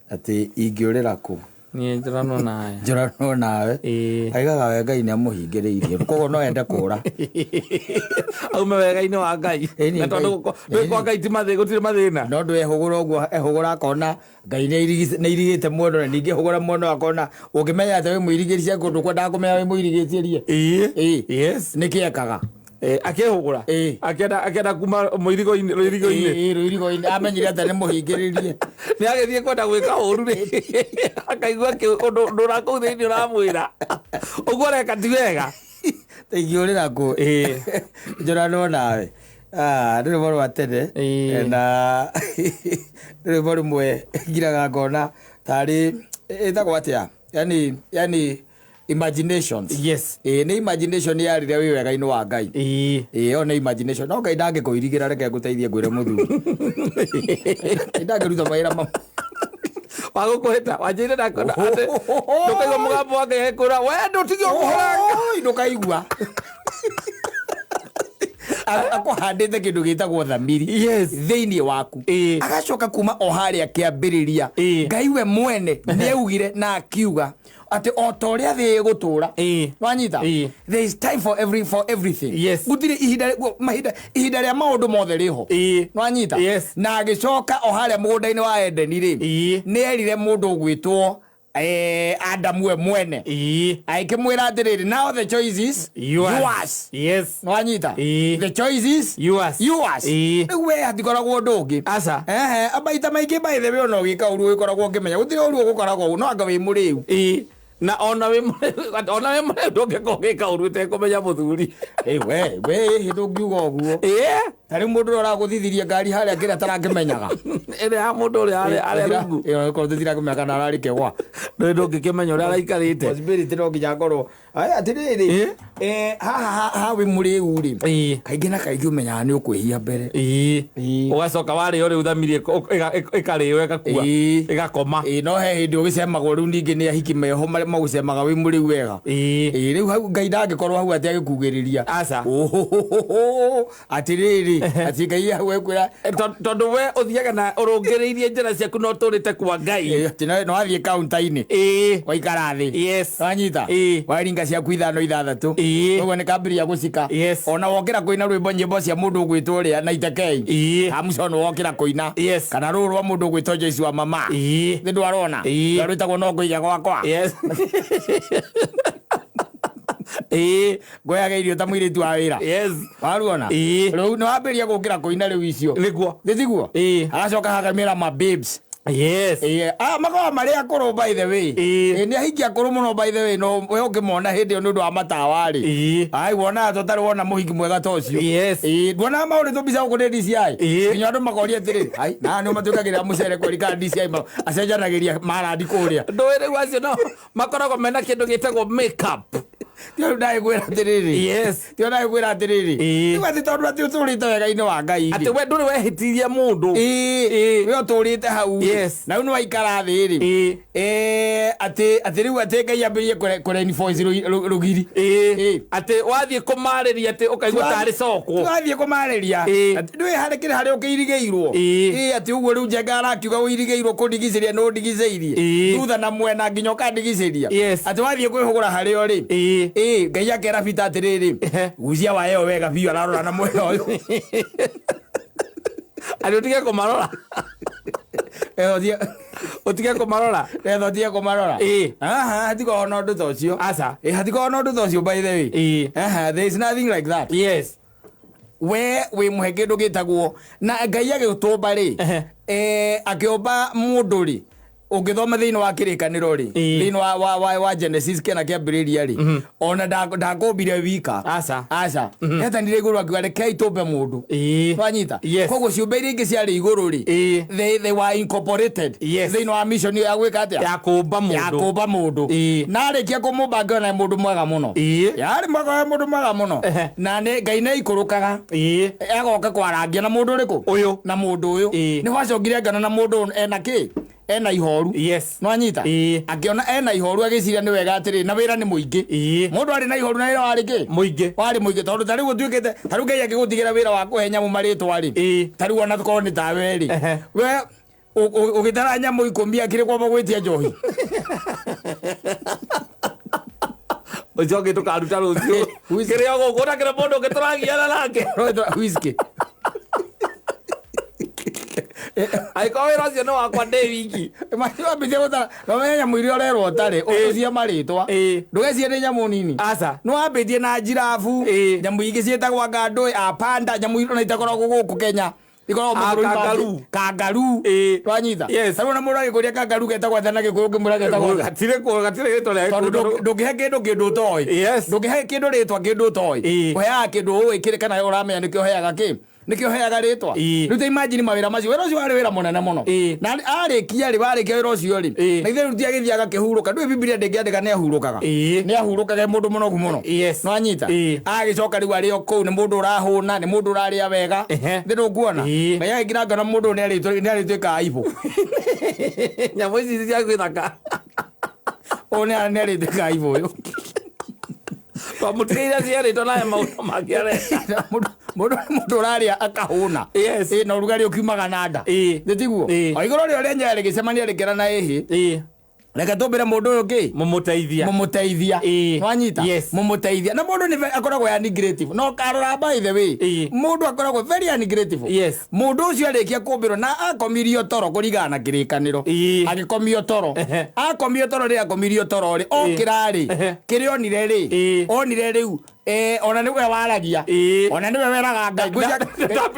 ati ingiurira ku ni njorano nawe njorano nawe aigaga wega ine muhingiriirie kogo no ende kura aume wega ine wa Ngai na tondu kwa Ngai ti mathe gutire mathina no ndwe hugura ogwo ehugura akona Ngai ne irigite mundu na ningi hugura mundu akona ukimenya ati we muirigiricie kundu kwenda kumenya we muirigicirie yes nikiekaga akehugura akenda kuma muirigo-ini amenyire ati ni muhingiririe ni agithie kwenda gwika uru ri akaigua undu rakuu thiini uramwira uguo reka ti wega ingiurira ku njorano nawe ndä rä rwa tene na ndä rä rĩmwe ngiraga ngona tarĩ ĩtagwo atĩa yani imaginations. Yes. Nĩ imagination ya rĩrĩa wĩ wega-inĩ wa Ngai. Yo nĩ imagination. No Ngai ndangĩkũirigĩra reke ngũteithie ngwĩre mũthuri. Ndangĩruta mawĩra mamwe wagũkũhĩta wanjĩire ndakona atĩ ndũkaigua mũgambo wa Ngai ekũra we ndũtige ũkũhora ndũkaigua akũhandĩte kĩndũ gĩtagwo thamiri thĩinĩ waku agacoka kuma o harĩa kĩambĩrĩria Ngai we mwene nĩaugire na akiuga ati o ta ũrĩa thĩ ĩgũtũra wanyita there is time for everything gũtirĩ ihinda rĩa maũndũ mothe rĩho wanyita na agĩcoka o harĩa mũgũnda-inĩ wa Edeni rĩ nĩerire mũndũ ũgwĩtwo Adam we mwene aikĩmwĩra atĩrĩrĩ now the choice is yours. Wanyita the choice is yours. Rĩu we hatikoragwo ũndũ ũngĩ maita maingĩ by the way ona ũgĩka ũru ũgĩkoragwo ũkĩmenya gũtirĩ ũru ũgũkoragwo no anga wĩ mũrĩu na ona we mũrĩu ndũngĩka ũru ũtekũmenya mũthuri we hĩndũ ngiuga ũguo tarĩ mũndũ ũrĩa ũragũthithiria ngari harĩa kĩrĩa tarakĩmenyaga ĩrĩa ya mũndũ ũrĩa arĩ rungu ĩkorwo tũtirakĩmenya kana ararĩ kĩgwa ndũngĩkĩmenya ũrĩa araikarĩte possibility no nginya ngorwo atĩrĩrĩ haha wĩ mũrĩu rĩ kaingĩ na kaingĩ ũmenyaga nĩ ũkwĩhia mbere ũgacoka warĩo rĩu thamirie ĩkarĩo ĩgakua ĩgakoma no he hĩndĩ ũgĩcemagwo rĩu ningĩ nĩ ahiki meho magũcemaga wĩ mũrĩu wega rĩu hau Ngai ndangĩkorwo hau atĩ agĩkugĩrĩria atĩrĩrĩ atĩ Ngai hau ekwĩra tondũ we ũthiaga na ũrũngĩrĩirie njĩra ciaku no tũrĩte kwa Ngai atĩ no wathiĩ kaunta-inĩ waikara thĩ wanyita waringa ciaku 5-6 ũguo nĩ kambĩrĩria gũcika ona wokĩra kũina rwĩmbo nyĩmbo cia mũndũ ũgwĩtwo ũrĩa na itekei Hamson wokĩra kũina kana rũrũ rwa mũndũ ũgwĩtwo Joyce wa mama nĩ ndwarona rwĩtagwo no ngũiga gwakwa ngoyaga irio ta mũirĩtu wa wĩra waruona rĩu nĩ wambĩrĩria gũkĩra kũina rĩu icio nĩtiguo agacoka hakamĩra ma babes makoragwo marĩ akũrũ by the way nĩ ahiki akũrũ mũno by the way no we ũngĩmona hĩndĩ ĩyo nĩ ũndũ wa matawa-rĩ wonaga tũtarĩ wona mũhiki mwega ta ũcio nduonaga maũndũ tũmbica gũkũ nĩ DCI nginya andũ makoria atĩrĩ na nĩo matuĩkagĩrĩra mũcere kweri kana DCI acenjanagĩria marandi kũrĩa ndũĩ rĩu acio no makoragwo mena kĩndũ gĩtagwo makeup Tio ndagĩkwĩra atĩrĩrĩ rĩu atĩ tondũ atĩ ũtũrĩte wega-inĩ wa Ngai atĩ we ndũrĩ wehĩtirie mũndũ we ũtũrĩte hau na rĩu nĩ waikara thĩ-rĩ atĩ rĩu atĩ Ngai ambĩrĩrie kũrenvoice rũgiri atĩ wathiĩ kũmarĩria atĩ ũkaigua tarĩ cokwo wathiĩ kũmarĩria ndũĩ harĩa ũkĩirigĩirwo atĩ ũguo rĩu Njenga arakiuga ũirigĩirwo kũndigicĩria nĩ ũndigicĩirie thutha na mwena nginya ũkandigicĩria atĩ wathiĩ kwĩhũgũra harĩa rĩ Ngai akera Peter atĩrĩrĩ gucia wayo wega biũ ararora na mwena ũyũ arĩ ũtige kũmarora ũtige kũmarora ũtige kũmarora hatikoragwo na ũndũ ta ũcio hatikoragwo na ũndũ ta ũcio by the way there is nothing like that we wĩ mũhe kĩndũ gĩtagwo na Ngai agĩtũmba-rĩ akĩũmba mũndũ-rĩ ũngĩthoma thĩinĩ wa kĩrĩkanĩro rĩ thĩinĩ wa Genesis kĩana kĩambĩrĩria-rĩ ona ndakũmbire wika aca etanire igũrũ akiuga rekei tũmbe mũndũ wanyita koguo ciũmbe iria ingĩ ciarĩ igũrũ-rĩ they were incorporated thĩinĩ wa mission ya gwĩka atĩa ya kũmba mũndũ na arĩkia kũmũmba ngĩona mũndũ mwega mũno yarĩ mũndũ mwega mũno na Ngai nĩ aikũrũkaga agoka kwarangia na mũndũ ũrĩkũ ũyũ na mũndũ ũyũ nĩ wacokire ngana na mũndũ ena kĩ ena ihoru no anyita akiona ena ihoru agĩciria nĩ wega atĩrĩ na wĩra nĩ mũingĩ mũndũ arĩ na ihoru na wĩra warĩ kĩ mũingĩ tondũ tarĩu gũtuĩkĩte tarĩu Ngai agĩgũtigĩra wĩra wa kũhe nyamũ marĩtwa-rĩ tarĩu ona tũkorwo nĩ tawe-rĩ we ugitara nyamu ikumbia kire kwa magwitia njohi ujoge tukaruta rucio kire ogo gora kire mundu ngituragiana nake whisky ai kwa wira cio no wakwa ndi wiki macio ambithia gutara no menya mwiri orero otare ucia maritwa ndugecie ni nyamu nini asa no ambithie na jirafu nyamu ingi cietagwa ngandu apanda nyamu ino itakoragwo guku Kenya kangaru twanyita sasa na murage kuria kangaru getagwa thana gikuyu ngimurage getagwa gatire gitwa ria ndugihe kindu toy ndugihe kindu ritwa kindu toy uheaga kindu uikire kana uramenya nikio heaga ki nikio heaga ritwa riu te imagine mawira macio wira ucio wari wira munene muno na arikia ri warikia wira ucio ri na ithe ruti agithiaga kihuruka ndui Biblia ndingiandika ni ahurukaga ni ahurukaga mundu muno muno no anyita agicoka riu ari o kou ni mundu urahuna ni mundu uraria wega ndiru kuona maya ngira ngana mundu ni aritwika aibu nyamu ici cia gwithaka ona ni aritwika aibu uyu Pamutirira ciarĩtwo nayo maũndũ mangĩ areka mũndũ ũrarĩa akahũna na ũrugarĩ ũkiumaga na nda tiguo o igũrũ rĩo rĩa Nyerĩ rĩgĩcemania rĩkĩra na ĩhĩ reke tũmbĩre mũndũ ũyũ kĩ mũmũteithia wanyita mũmũteithia na mũndũ nĩ akoragwo anigrative no karora by the way mũndũ akoragwo very anigrative mũndũ ũcio arĩkia kũmbĩrwo na akomirio toro kũringana na kĩrĩkanĩro agĩkomio toro akomio toro rĩ akomirio toro rĩ okĩra rĩ kĩrĩ onire rĩu ona nĩwe waragia ona nĩwe weraga Ngai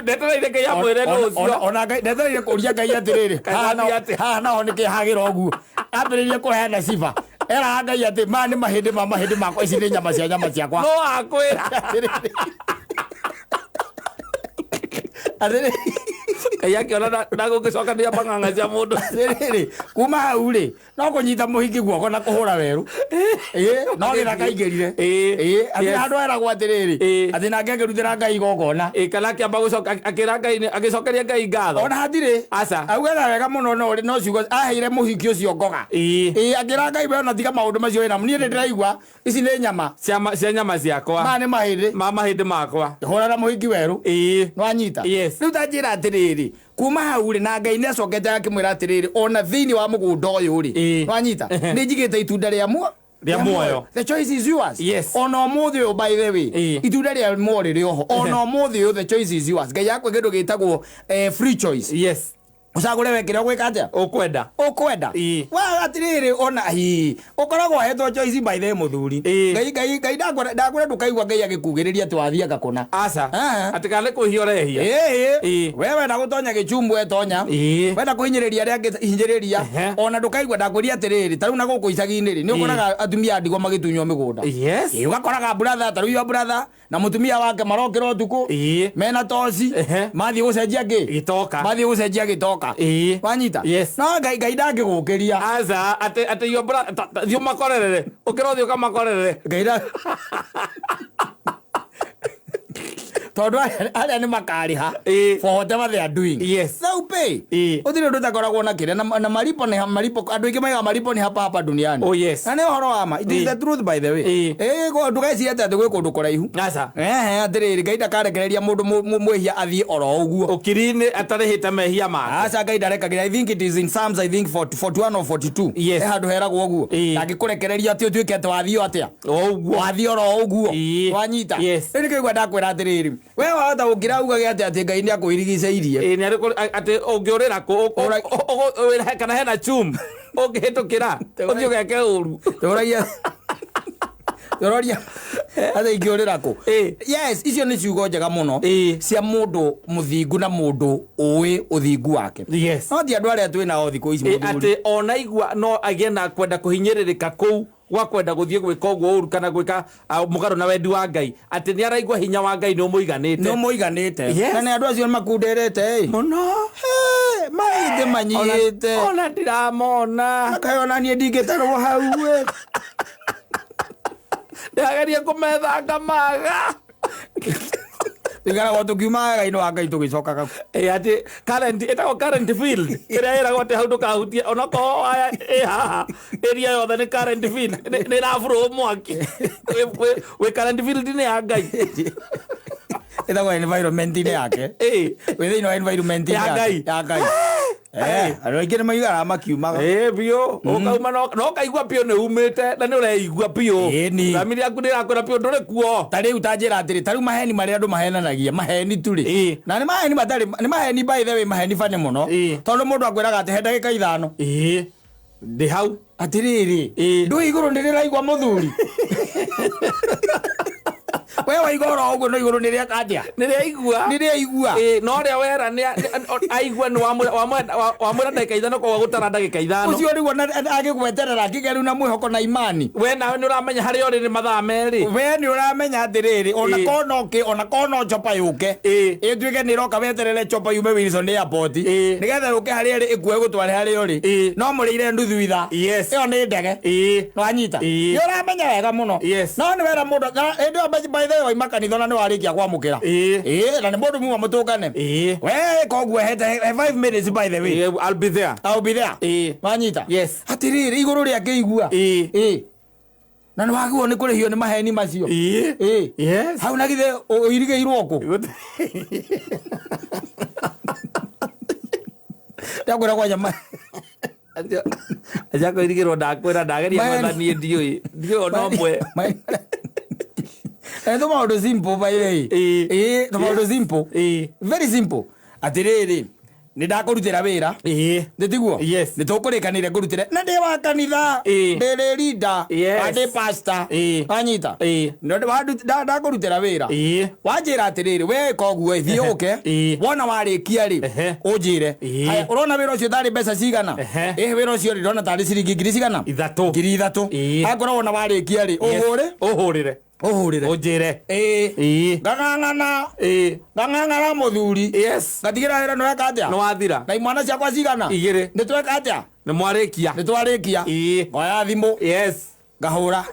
ndetereire Ngai amwĩre rũcio ona Ngai ndetereire kũria Ngai atĩrĩrĩ haha naho nĩkĩ hagĩra ũguo ambĩrĩrie kũheana ciba era Ngai atĩ ma nĩ mahĩndĩ makwa ici nĩ nyama ciakwa no akwĩra atĩrĩrĩ Ngai akĩona ndagũgĩcokania mang'ang'a cia mũndũ atĩrĩrĩ kuma hau rĩ no kũnyita mũhiki guoko na kũhũra werũ no gĩthaka aingĩrire atĩ handũ eragwo atĩrĩrĩ atĩ nake akĩrutĩra Ngai igongona kana akĩamba akĩra Ngai agĩcokeria Ngai ngatho ona hatirĩ aca augaga wega mũno no ciugo aheire mũhiki ũcio ngoga akĩra Ngai we ona tiga maũndũ macio wĩnamo niĩ nĩndĩraigua ici nĩ nyama cia nyama ciakwa ma nĩ mahĩndĩ makwa hũrana mũhiki werũ no anyita rĩu ta njĩra atĩrĩrĩ kuma hau rĩ na Ngai nĩ acokete akĩmwĩra atĩrĩrĩ ona thĩinĩ wa mũgũnda ũyũ rĩ no anyita nĩ njigĩte itunda rĩa muoyo the choice is yours ona ũmũthĩ ũyũ by the way itunda rĩa muoyo rĩrĩ oho ona ũmũthĩ ũyũ the choice is yours Ngai yakwe kĩndũ gĩtagwo free choice ucagũre wekĩre ũgwĩka atĩa ũkwenda wa atĩrĩrĩ ona ũkoragwo hetwo choice by the mũthuri Ngai ndakwĩra ndũkaigua Ngai agĩkugĩrĩria atĩ wathiĩ agakũna aca atĩ kana nĩ kũhia ũrehia we wenda gũtonya gĩcumbu etonya wenda kũhinyĩrĩria arĩa angĩ hinyĩrĩria ona ndũkaigua ndakwĩria atĩrĩrĩ tarĩu na gũkũ icagi-inĩ rĩ nĩ ũkoraga atumia a ndigwa magĩtunywo mĩgũnda ũgakoraga brother tarĩu yo brother na mũtumia wake marokĩra ũtukũ mena toci mathiĩ gũcenjia gĩtoka wanyita no Ngai ndangĩgũkĩria aca atĩ yo thiĩ makorerere ũkĩra ũthiĩ ũkamakorerere Ngai tondũ arĩa nĩ makarĩha for whatever they are doing they'll pay ũthire ũndũ ũtakoragwo na kĩrĩa na malipo andũ aingĩ maiga malipo nĩ hapa duniani na nĩ ũhoro wa ma it is the truth by the way ndũgecirie atĩ gwĩ kũndũ kũraihu atĩrĩrĩ Ngai ndakarekereria mũndũ mwĩhia athiĩ oro ũguo ũkiri-inĩ atarĩhĩte mehia make aca Ngai ndarekagĩra I think it is in Psalms I think 41 or 42 handũ heragwo ũguo ndangĩkũrekereria atĩ ũtuĩke atĩ wathiĩ oro ũguo wanyita rĩu nĩkĩigua ndakwĩra atĩrĩrĩ we wahota gũkĩra ugage atĩ Ngai nĩ akwĩrigicĩirie atĩ ũngĩũrĩra kũ kana hena chum ũngĩhĩtũkĩra ũthiĩ ũgeke ũru yororia atĩ ingĩũrĩra kũ icio nĩ ciugo njega mũno cia mũndũ mũthingu na mũndũ ũĩ ũthingu wake no ti andũ arĩa twĩ nao thikũ ici atĩ ona igua no agĩe na kwenda kũhinyĩrĩrĩka kũu wakwenda gũthiĩ gwĩka ũguo ũru kana gwĩka mũgarũ na wendi wa Ngai atĩ nĩ araigua hinya wa Ngai nĩ ũmũiganĩte na nĩ andũ acio makunderete mũno maithĩ manyihĩte ona ndiramona akayona niĩ ndingĩtarwo hau ndageria kũmethanga maga tigarago tukiuma Ngai-inĩ wa Ngai tũgĩcokaga atĩ ĩtagwo current field ĩrĩa ĩragwo atĩ hau ndũkahutia onakorwo aya haha area yothe nĩ current field nĩ ĩrabũrwo mwaki wĩ current field-inĩ ya Ngai ĩtagwo environment-inĩ yake wĩ thĩinĩ wa environment ya Ngai Andũ aingĩ nĩ maigara makiumaga. Biũ ũkauma no kaigua biũ nĩ umĩte na nĩ ũreigua biũ. Family yaku ndĩrakwĩra biũ ndũrĩ kuo. Ta rĩu ta njĩra atĩrĩ, ta rĩu maheni marĩa andũ mahenanagia maheni tu rĩ. Na nĩ maheni matarĩ, nĩ maheni by the way, maheni bane mũno. Tondũ mũndũ akwĩraga atĩ he ndagĩka 5. Ndĩ hau atĩrĩrĩ ndũĩ igũrũ nĩrĩraigua mũthuri. We waigora ũguo no igũrũ nĩrĩakatia nĩrĩaigua no rĩa wera aigua nĩ wamwĩra ndagĩka 5 kwa gũtara ndagĩka 5 ũcio rĩu agĩgweterera akĩgeru na mwĩhoko na imani. We nawe nĩ ũramenya harĩa ũrĩ nĩ mathaa merĩ. We nĩ ũramenya atĩrĩrĩ ona kona chopa yũke ĩtuĩke nĩ ĩroka weterere chopa yume Wilson Airport nĩgetha yũke harĩa ĩrĩ ĩkuoe gũtware harĩa ũrĩ no mũrĩire nduthu itha ĩyo nĩ ndege wanyita. Nĩ ũramenya wega mũno no nĩ wera mũndũ ĩndĩ by the way makanitha na nĩ warĩkia kwamũkĩra na nĩ mũndũ muma mũtũkane we koguo hete 5 minutes by the way. I'll be there. Wanyita atĩrĩrĩ igũrũ rĩakĩigua na nĩ wagĩrĩirwo nĩ kũrĩhio nĩ maheni macio. Hau na githĩ ũirigĩirwo kũ? Ndakwĩra kwa nyama aja kũirigĩrwo ndakwĩra ndageria gwetha niĩ ndiũĩ no mwe. The maũndũ simple by the way. The maũndũ simple. Very simple. Atĩrĩrĩ nĩ ndakũrutĩra wĩra ndĩtiguo nĩ tũkũrĩkanĩire ngũrutĩre na ndĩ wa kanitha ndĩ leader ndĩ pastor wanyita ndakũrutĩra wĩra wanjĩra atĩrĩrĩ we koguo thiĩ ũke wona warĩkia rĩ ũnjĩre ũrona wĩra ũcio tharĩ mbeca cigana wĩra ũcio rĩ ndona tarĩ ciringi ngiri cigana 3,000 akorwo wona warĩkia rĩ ũhũrĩre Ojere. Gang'ang'ana mũthuri. Gatigĩra wĩra nĩ weka atĩa? Nĩ wathira. Na imwana ciakwa cigana? 2. Nĩ tweka atĩa? Nĩ mwarĩkia. Oya thimũ. Ngahũra.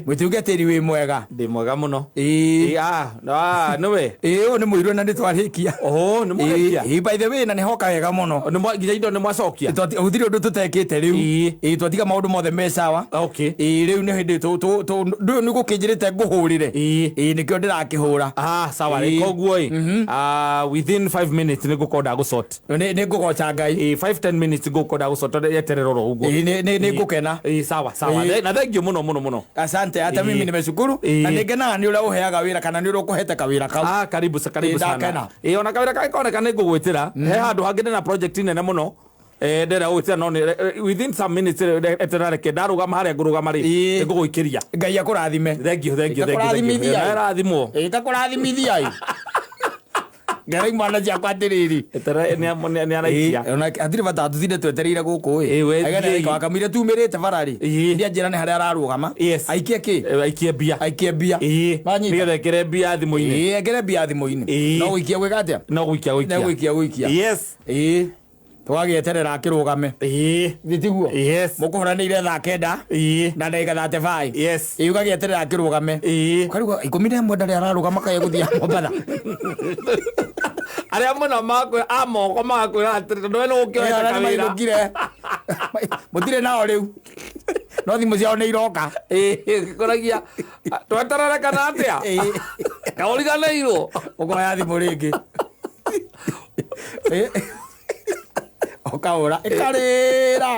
Mũtungatĩri wĩ mwega. Ndĩ mwega mũno. Nĩwe. Ũyũ nĩ mũirũ na nĩ twarĩkia. Nĩ mwarĩkia. By the way na nĩ hoka wega mũno. Nginya indo nĩ mwacokia. Gũtirĩ ũndũ tũtekĩte rĩu. Twatiga maũndũ mothe me sawa. Rĩu nĩ hĩndĩ ndũyũ nĩ gũkĩnjĩrĩte ngũhũrĩre. Nĩkĩo ndĩrakĩhũra. Sawa koguo within 5 minutes nĩ ngũkorwo ndagũsort. Nĩ ngũgoca Ngai. 5-10 minutes ngũkorwo ndagũsort yeterera oro ũguo. Nĩ ngũkena. Sawa. Na thank you muno. Asante hata mimi nimeshukuru na ningenaga ni ura uheaga wira kana ni ura ukuhete kawira kau. Karibu sana. Ona kawira kakoneka ni ngugwitira he handu hangi na project nene muno ndera gwitira no within some minutes etera reke ndarugama haria ngurugama ri nguguikiria. Ngai akurathime. Thank you. Rathimo. Takurathimithia Ngai mwana ciakwa atĩrĩrĩ nĩ araikia atirĩ bata tũthinde twetereire gũkũ ĩ akamire tumĩrĩte bararĩ ndianjĩra nĩ harĩa ararũgama aikie kĩ aikie mbia nĩgetha ekĩre mbia thimũ-inĩ ekĩre mbia thimũ-inĩ no gũikia gwĩka atĩa no gũikia twagĩeterera akĩrũgame tiguo mũkũhũranĩire thaa 9 na ndagĩka 35 ũgagĩeterera akĩrũgame ũkarigwo 11 ndarĩ ararũgama kaĩ gũthiĩ Mombatha arĩa mũno makwĩra amoko magakwĩra atĩrĩ tondũ we nĩ gũkĩohete kawĩra mũtirĩ nao rĩu no thimũ ciao nĩ iroka kũragia tweterere kana atĩa kaũriganĩirwo ũkoya thimũ rĩngĩ ũkaũra ĩkarĩra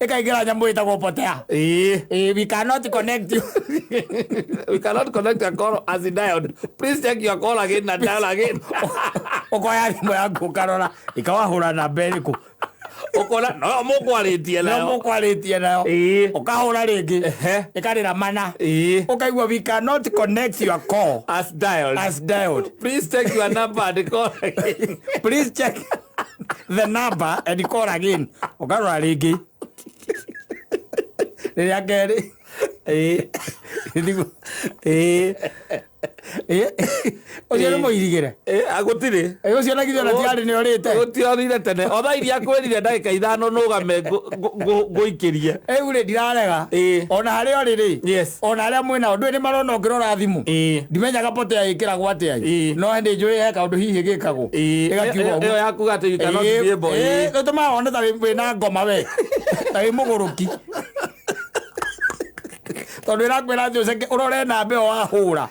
ĩkaingĩra nyamũ ĩtagwo potea. We cannot connect you. We cannot connect your call as it dialed. Please check your call again and dial again. Ũkoya thimũ yaku ũkarora ĩkawahũra namba ĩrĩkũ ukona no mukwarĩtie nayo ukahũra rĩngĩ ĩkarĩra mana ukaigua we cannot connect your call as dialed. Please check your number and call again. Please check the number and call again. Ukarora rĩngĩ rĩrĩa kerĩ ũcio nĩ mũirigĩre agũtirĩ ũcio nagithĩ ona tiarĩ nĩ orĩte gũtiorire tene o thaa iria kwĩrire ndagĩka 5 nũgame ngũikĩrie rĩu rĩ ndirarega ona harĩa ũrĩ ona arĩa mwĩnao ndũĩ nĩ marona ũkĩrora thimũ ndimenyaga Potea ĩkĩragwo atĩa no hĩndĩ njũĩ he kaũndũ hihi gĩkagwo ĩgakiuga ĩyo yaku gatĩ you cannot be able ũtũmaga wone ta wĩna ngoma we ta wĩ mũgũrũki tondu irakwira thi uceke urore namba iyo wahura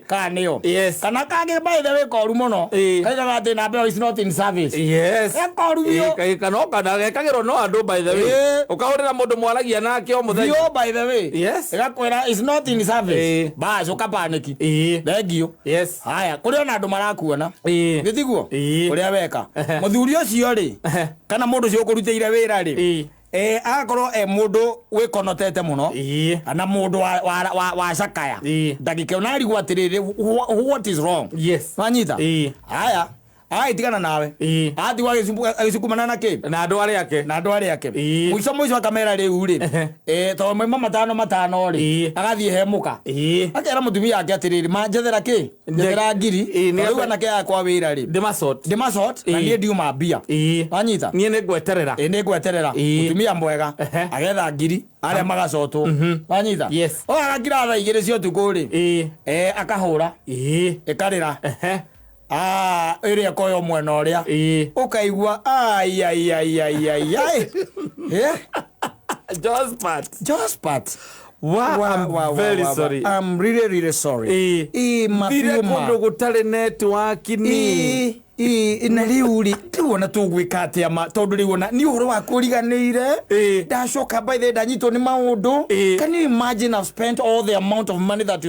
kana niyo kana kage by the way koru muno kaiga ati namba iyo is not in service koru yo kana kana kagero no andu by the way ukahurira mundu mwaragia nake o muthenya yo by the way irakwira is not in service bas ukapaniki thengio haya kuri ona andu marakuona githiguo uria weka muthuri ucio ri kana mundu ucio ukurutire wira ri akorwo mundu wikonotete muno ana mundu wa sakaya ndagike unarigwa atiriri what is wrong wanyita haya tigana nawe ati wagisukumana na ke na andu ari ake mwico kamera riu ri to mama matano ri agathie hemuka akera mutumia yake atiriri manjethera ke njethera ngiri riu anake yakwa wira ri demasot na nie ndiuma mbia wanyita nie ningweterera mutumia mwega agetha ngiri aria magacotwo wanyita o agagira tha igiri cio tuku ri akahura ikarira area koyo mwena uria ukaigua Jospat I'm very sorry. I'm really sorry. Mafio mundu gutare network ni na riuri tuona tugwika atia ma tondu riona ni uhoro wa kuriganire ndacoka by the danyito ni maundu can you imagine I've spent all the amount of money that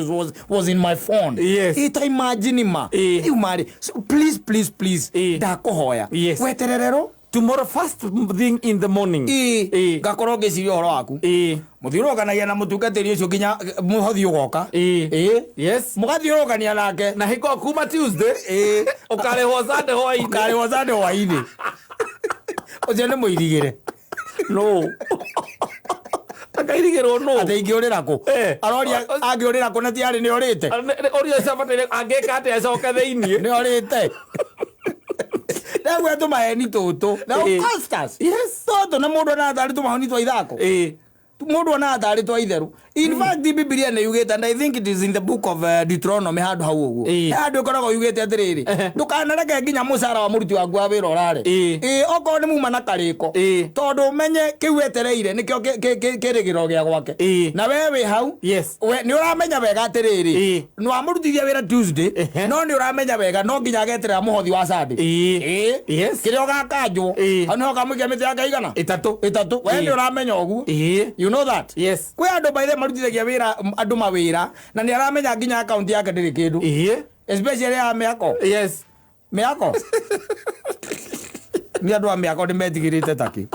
was in my phone imagine ma you mari so please ndakuhoya wetererero tomorrow first thing in the morning ngakoro ngiciria uhoro waku muthiurukanagia na mutungatiri ucio nginya muhothi ugoka mugathiurukania nake na hiko kuma Tuesday ukarehwo Sunday hwaini ucio ni muirigire no akairigirwo no atingiurira ku aroria angiurira ku na tiari ni orite orio sabatire angeka ate acoke thiini ni orite Nagwe tu maheni toto. Na customers. Toto na mundu na thari tu mahoni twa ithako. Mundu na thari twa itheru. In fact the Biblia na yugete and I think it is in the book of Deuteronomy handu hau uguo. Handu koragwo yugete atiriri. Ndukanareke nginya mucara wa muruti wa gwa wira orare. Oko ni muma na kariko. Tondu menye kiwetereire nikyo kirigiro gia gwake. Na wewe hau. We ni uramenya wega atiriri. No amurutithia wira Tuesday. No ni uramenya wega no nginya ageterera muhothi wa Sunday. Kirio gakanjwo. Ano kamugia miti ya kaigana. Itatu. We ni uramenya uguo. You know that? Kwe andu by the marutithagia wira andu mawira na ni aramenya nginya account yake ndiri kindu especially ya miako miako ni andu a miako ndimetigirite taki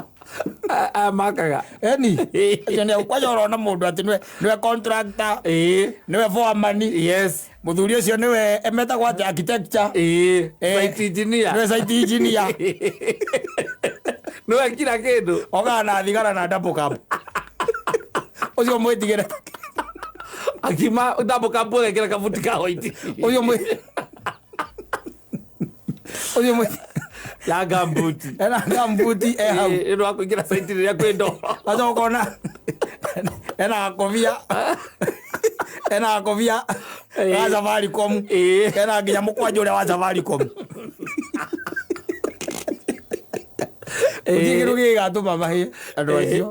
makaga eni ene kwajoro na mundu ati niwe contractor niwe foreman muthuri ucio niwe emetagwo ati architecture site engineer niwe site engineer niwe kila kindu ogana thigara na double cab ucio mwitigire akima double cab kila kabuti ka white ucio ya gambuti hau ino akuingira site ria kwendo azokona ena kovia ya Safaricom ena nginya mukwanjo ria wa Safaricom ujigiru gigatuma mahi andu acio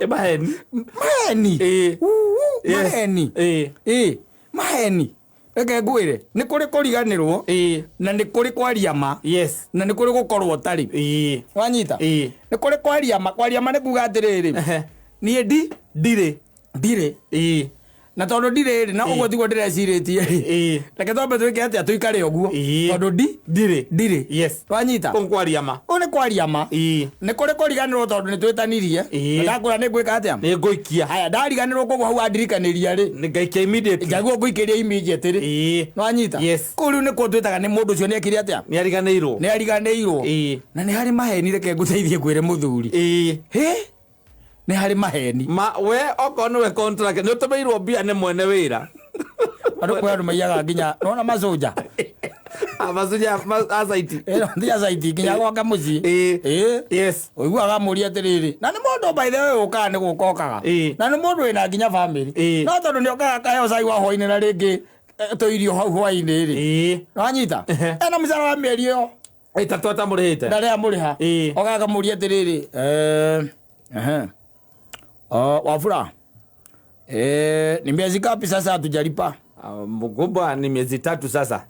maheni eke ngwire ni kuri kuriganirwo na ni kuri kwaria ma na ni kuri gukorwo tari wanyita ni kuri kwaria ma ni kuga atiriri ni ndire na tondu ndire na uguo tiguo ndireciretie reke tombe twike atia tuikare uguo tondu ndire wanyita kwaria ma ni kwaria ma ni kuri kuriganirwo tondu ni twitanirie ndakura ni gwika atia ni nguikia haya ndariganirwo koguo hau andirikaniria ri ni ngaikia immediately ngaguo nguikiria immediately ri wanyita kuru ni ko twitaga ni mundu ucio ni ekire atia ni ariganirwo na ni hari maheni reke nguteithie kwire muthuri ni hari maheni we oko niwe contract ni utumeirwo mbia ni mwene wira andu kwa andu maiyaga nginya nona masoja amasoja asaiti ndia saiti nginya gwaka mucii uiguaga muri atiriri na ni mundu by the way ukaga ni gukokaga na ni mundu wina nginya family no tondu ni ukaga kaheo cai wa hwaini na ringi toirio hau hwaini ri wanyita ena mucara wa mieri iyo itatu atamurihite ndaria muriha ukaga muri atiriri wafura Ni miezi ngapi sasa hatujalipa? Mkubwa ni miezi 3 sasa.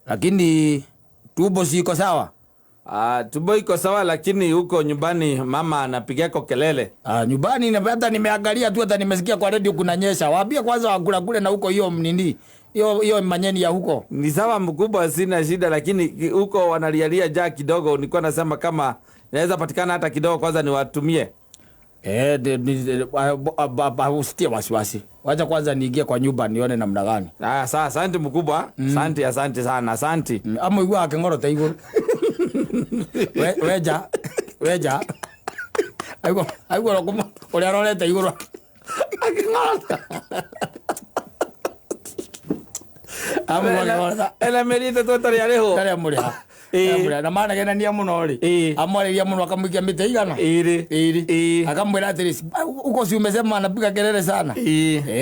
Lakini tubo siko sawa? Tubo iko sawa, lakini huko nyumbani mama anapigia kelele. Nyumbani hata nimeangalia tu, hata nimesikia kwa radio kunanyesha. Waambie kwanza wakula kule na huko hiyo nini? Hiyo manyeni ya huko. Ni sawa mkubwa, sina shida, lakini huko wanalialia jaa kidogo. Nilikuwa nasema kama inaweza patikana hata kidogo, kwanza niwatumie. Usitie wasiwasi. Wacha kwanza niingie kwa nyumba nione namna gani. Sawa, asante mkubwa. Asante sana, asante. Amo igwa akengoro ta iguru. Weja. Aigo rokuma. Uri arorete iguru. Akengoro. Amo ngoro. Ela merita to tari areho. Tari amuriha. Na maana gena ni amuno ri. Amwariria muno akamuikia mite igana. Iri. Akamwira atiri uko si umesema anapiga kelele sana.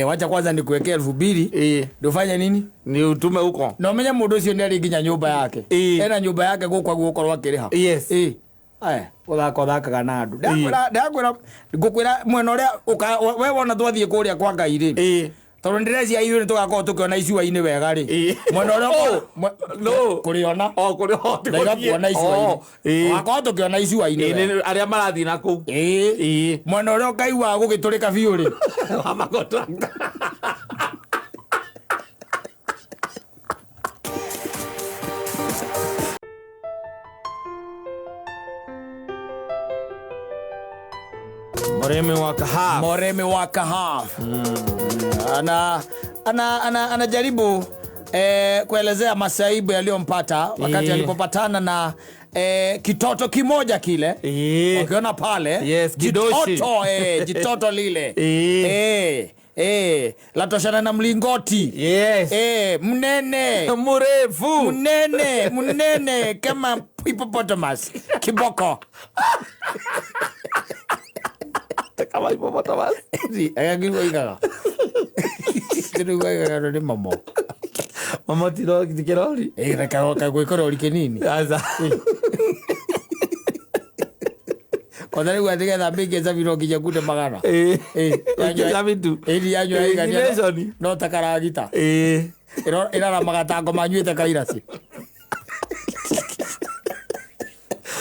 Wacha kwanza nikuwekea 2000. Ndio fanya nini? Ni utume huko. Na umenye mundu ucio ndari ginya nyumba yake. Ena nyumba yake gukwa gukorwa akiriha. Yes. Uthaka na andu. Ngukwira mwena uria we wona twathie kuria kwa Ngai ri. Tondu ndireci ayo ni tugakorwo tukiona icua-ini wega ri. Mwena uria kuriona. Kuriona. Kuona icua-ini. Wakorwo tukiona icua-ini wega. Aria marathi na kuu. Mwena uria ukaigua gugiturika biu ri. Amakontractor. Moremi wa Kahaf. Anajaribu kuelezea masaibu yaliyompata wakati alipopatana na kitoto kimoja kile. Ukiona pale. Yes, jitoto lile. Latoshana na mlingoti. Yes. Mnene. Mrefu. Mnene kama hippopotamus. Kiboko. Kama hippopotamus. Ayagirwa igaga. Kirugwa igaga ni mamo. Mama tiro kirori. Reka gwikora kinini. Aza. Kodari gwa tiga mbige za biro kije kute magana. Yanyo vitu. Yanyo igaga. No takaragita. Ira magatango manyuite kairasi.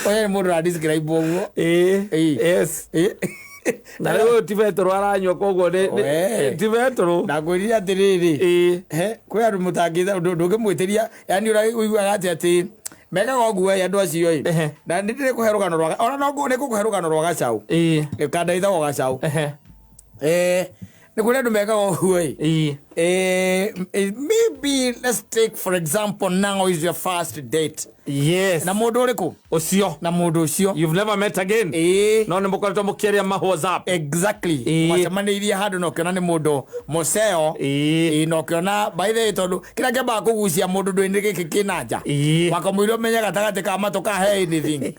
Oye mundu radiscribe uguo. Yes. Na leo tivetro aranywa koguo tivetro na gwirira atiriri kwi andu mutangitha ndungimwitiria, yani uraiguaga ati mekaga ũguo andũ acio na ndire kuhe rũgano rwa ona no nikukuhe rũgano rwa gacaũ kandaithagwo gacaũ nikuri andu mekaga ũguo maybe let's take for example now is your first date. Yes. Na mundu uriku ucio na mundu ucio you've never met again. No ni mukoretwo mukiaria ma WhatsApp. Exactly. Macemanirie handu no kiona ni mundu museo no kiona by the way tondu kira ngeba kugucia mundu ndwini giki kinanja wakamwiro menya gatagati ka matoka he anything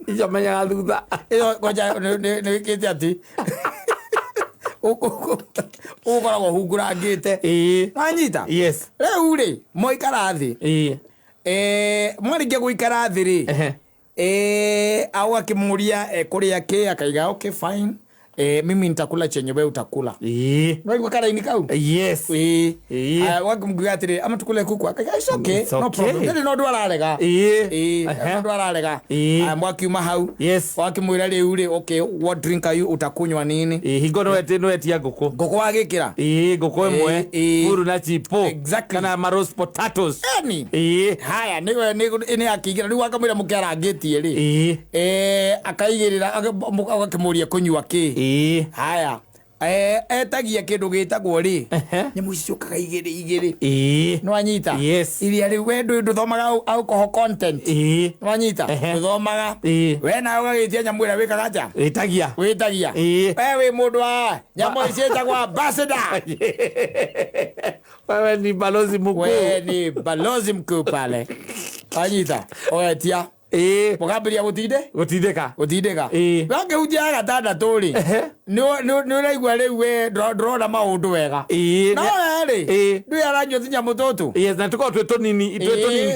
ijo menya thutha iyo koja ni kiti ati ukoragwo hungurangite anyita. Yes. Riu ri moikara thi mwarikia guikara thi ri au akimuria kuria ke akaiga okay fine mimi nitakula chenye wewe utakula. Wewe kara ini kau. Yes. Wakimguya atire ama tukule kuku akaiga it's okay no problem. Ndiri no ndwara rega. No ndwara rega. Mwakiuma hau. Yes. Wakimwira riu ri okay what drink are you utakunywa nini? Higo no etia nguku. Nguku wagikira. Nguku imwe furu na chipo. Exactly. Kana ma roast potatoes. Haya ni akigira riu akamwira mukiarangitie ri akaigirira akakimuria kunywa ki. Haya etagia kindu gitagwo ri nyamu icio igiri no anyita. Yes. Iria ri wendu nduthomaga alcohol content no anyita nduthomaga we na ugagitia nyamu ira wikaga atia witagia wewe mundu wa nyamu icio etagwo ambassador. Wewe ni balozi mkuu. Wewe ni balozi mkuu pale anyita oetia mukambiria gutindika wange uja gatandatu ri ni uraigua riu we ndrona maundu wega no ri ndu aranyua tinyamu tutu na tuko twetonini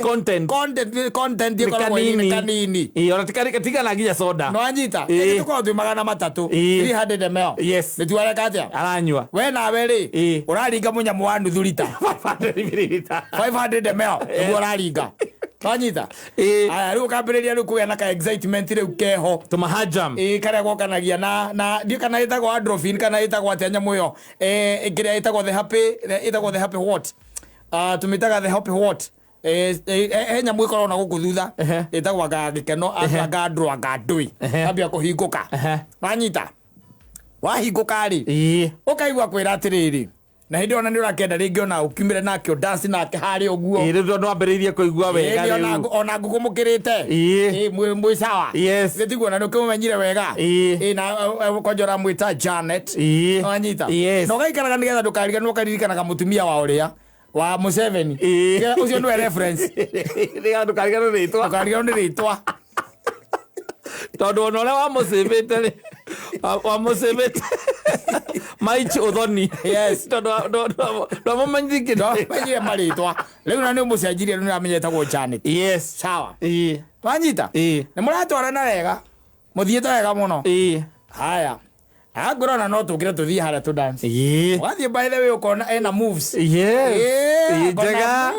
content ikoragwo ni kanini ona tigana nginya soda no anyita tuko twi 300 300 ml nituareka atia aranyua we nawe ri uraringa munyamu wa nuthu lita 500 ml niguo uraringa Kanyita aya riu kambiriria riu kugena ka excitement riu keho tumahajam kare gokanagia na ndio kana itagwo endorphin kana itagwo atenya muyo ikiria itagwo the happy what tumitaga the happy what nyamu ikorwo na guku thutha itagwo agagikeno agandru agandui ambia kuhinguka Kanyita wahinguka ri ukaigwa kwira atiriri na hindi ona ni urakenda ringi ona ukimire nakio dance nake hari uguo ndo no ambiririe kuigua wega riu ona ngukumukirite mwi sawa gitiguo na nukimumenyire wega na konjora mwita Janet Wanyita no gaikaraga nigetha ndukariga no karirikanaga mutumia wa uria wa Museveni ucio ndu reference nigetha ndukariga ni ritwa tondu ona uria wa Museveni Maichi Udhoni ndo mumenyire maritwa riu na ni mucenjirie riu amenyete go Janet sawa Wanyita ni muratwarana wega muthiete wega muno haya ngorona no tukire tuthie haria tu dance wathie by the way ukona ena moves jaga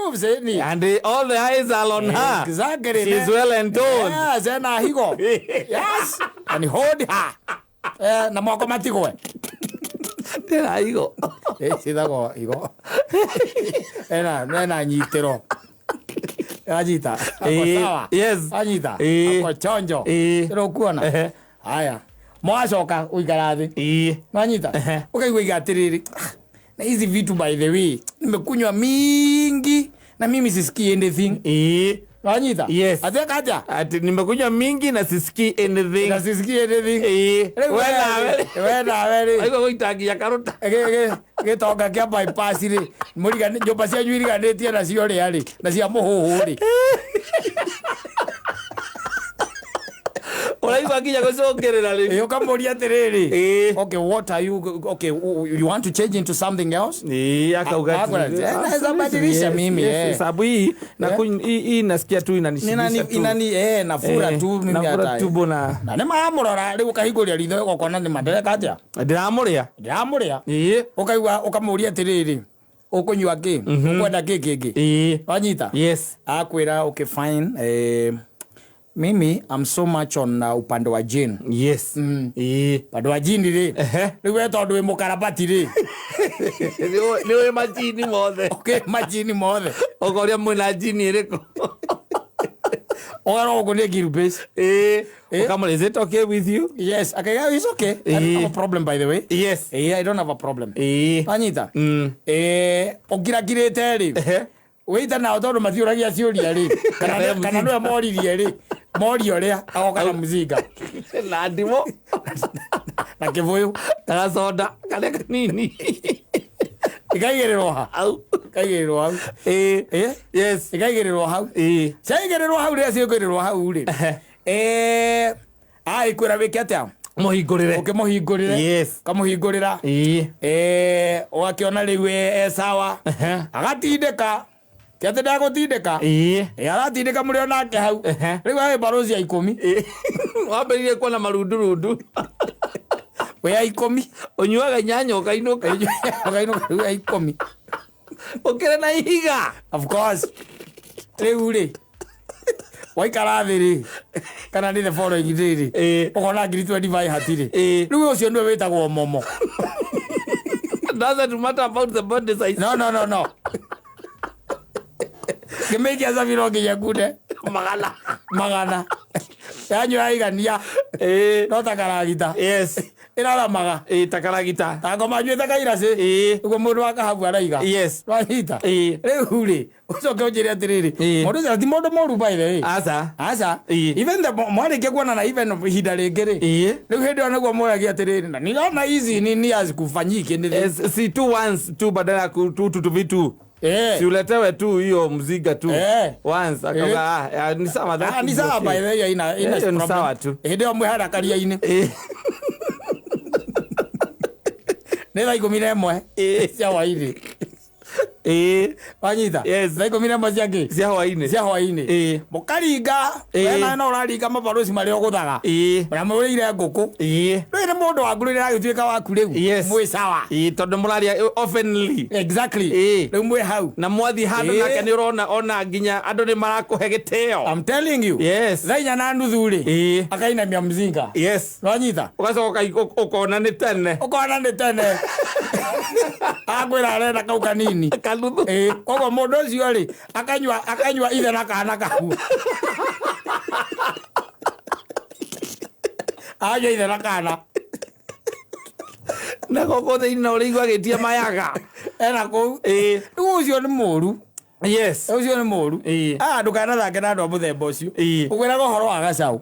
and all the eyes are on her exactly she's well and told ena higo yes and hold her na moko matigwe tera higo sidago higo ena nyitero Ajita sawa Ajita ako chonjo pero kuona haya mwacoka uigarathi Wanyita ukaigua igatiriri na hizi vitu by the way nimekunywa mingi na mimi sisikii anything Wanyita ateka aja ati nimekunywa mingi na sisikii anything wena wele aiko goitagia karuta gitonga kia bypass ri muriga nyumba cia nyuiriganitie na cio ri ari na cia muhuhu ri uraigua nginya gucungirira ri ukamuria atiriri okay what are you okay you want to change into something else akauga naweza badilisha mimi sababu hii nasikia tu inani nafura tu mimi hata tu bona na maamurora riu kahinguria ritho gokona ni madereka atia ndiramuria ukaigua ukamuria atiriri ukunywa ki ukwenda ki Wanyita akwira okay fine mimi I'm so much on upande wa gin upande wa gin ri riu tondu wi mukarabati ri niwe majini mothe majini mothe ogoria mwina gin iriko ora ogo ne girbes come is it okay with you okay it's okay I don't have a problem by the way I don't have a problem Wanyita ogira girete ri wita na tondu mathiuragia ciuria ri kana no moririe ri morio ria agoka na muzinga na ndimo na kivuyu na soda kale kanini ikaigererwo hau ikaigererwo hau caigererwo hau ria ciigererwo hau ri kwira wiki atia muhingurire kamuhingurira ugakiona riu sawa agatindika kiate ndagutindika aratindika muri onake hau riu ae barozi ya 10 wambiririe kuona marundurundu we ya 10 unyuaga nyanya ukainuka riu ya 10 ukire na ihiga of course riu ri waikara thi ri kana ni the following day ri ukona ngiri 25 hatiri riu ucio ndio witagwo momo doesn't matter about the body size no Gemeki asa virogi ya kude magana yanyu aigania no takaragita ira maga takaragita ngoma nyu takaira se ugo mundu akahabu araiga rahita riu ri ucoke unjire atiriri mundu ati mundu moru by the way asa even the mwarike kuona na even hinda ringi ri riu hindi ona guo moyagia atiriri na ninaona hizi ni azikufanyike si two once two badala ku two to vitu Si uletewe tu hiyo mziga tu. Once akaga ni sawa that. Ni sawa by the way ina ni sawa tu. Ndio mwehara karia-ini. Nela ikomire mwe. Cia waini. Wanyita. Nela ikomire mwe ciake. Cia waini. Cia waini. Mukaringa. Wena no uraringa mabarosi mari oguthaga. Na mwirire nguku. Ni mundu wa nguru niragituika waku riu. Mwi sawa. Tondu muraria oftenly. Exactly. Riu mwi hau. Na mwathi handu nake ni urona ona nginya andu ni marakuhe giteo. I'm telling you. Thainya na nuthu ri. Akainamia mzinga. Wanyita. Ugacoka ukona ni tene. Ukona ni tene. Agwira arenda kau kanini. Kanuthu. Koguo mundu ucio ri akanywa ithe na kana kau. Aje ithe na kana. Na koko thini na uri igwagitia mayaga. Era kou. Ucio ni muru. Ucio ni muru. Ndukana thake na andu a muthemba ucio. Ukwiraga uhoro wa Gacaũ.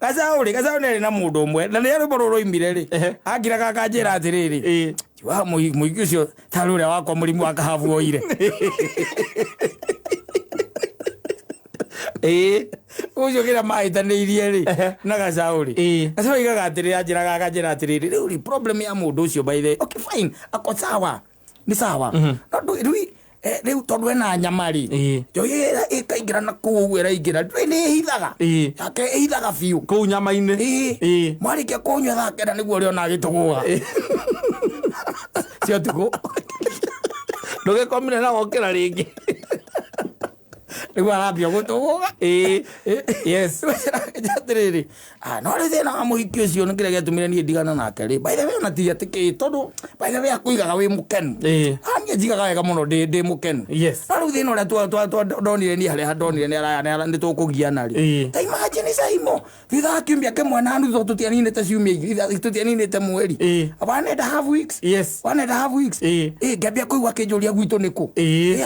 Gacaũ nĩ na mundu umwe na nĩ rwĩmbo rũroimire ri. Angiraga akanjĩra atĩrĩrĩ. Wa mũingĩ ucio tarĩ ũrĩa wakwa mũrimũ wa kahabu oire. Ucio kĩrĩa mahĩtanĩirie rĩ na Gacaũ rĩ. Gacaũ igaga atĩrĩrĩ anjĩraga akanjĩra atĩrĩrĩ rĩu rĩ problem ya mũndũ ũcio by the okay fine ako sawa ni sawa no rĩu tondũ ena nyama rĩ njoĩ ĩkaingĩra na kũu ũguo ĩraingĩra nĩ hithaga yake hithaga biũ kũu nyama-inĩ mwarĩkia kũnyua thaa kenda nĩguo ũrĩona agĩtũgũga cio tũkũ ndũgĩkomire na gokĩra rĩngĩ rĩu arambia gũtũgũga atĩrĩrĩ no rĩ thĩna wa mũhiki ũcio nĩ kĩrĩa gĩatũmire niĩ ndigana nake rĩ by the way ona ti atĩ tondũ by the way akũigaga wĩ mũkenu niĩ njigaga wega mũno ndĩ mũkenu no rĩu thĩna ũrĩa ndonire niĩ harĩa ndonire nĩ tũkũgiana rĩ ta imagine Saimo thutha wa kiumia kĩmwe na nuthu tũtianinĩte ciumia igĩrĩ tũtianinĩte mweri 1.5 weeks 1.5 weeks ngĩambia kũigua akĩnjũria gwitũ nĩkũ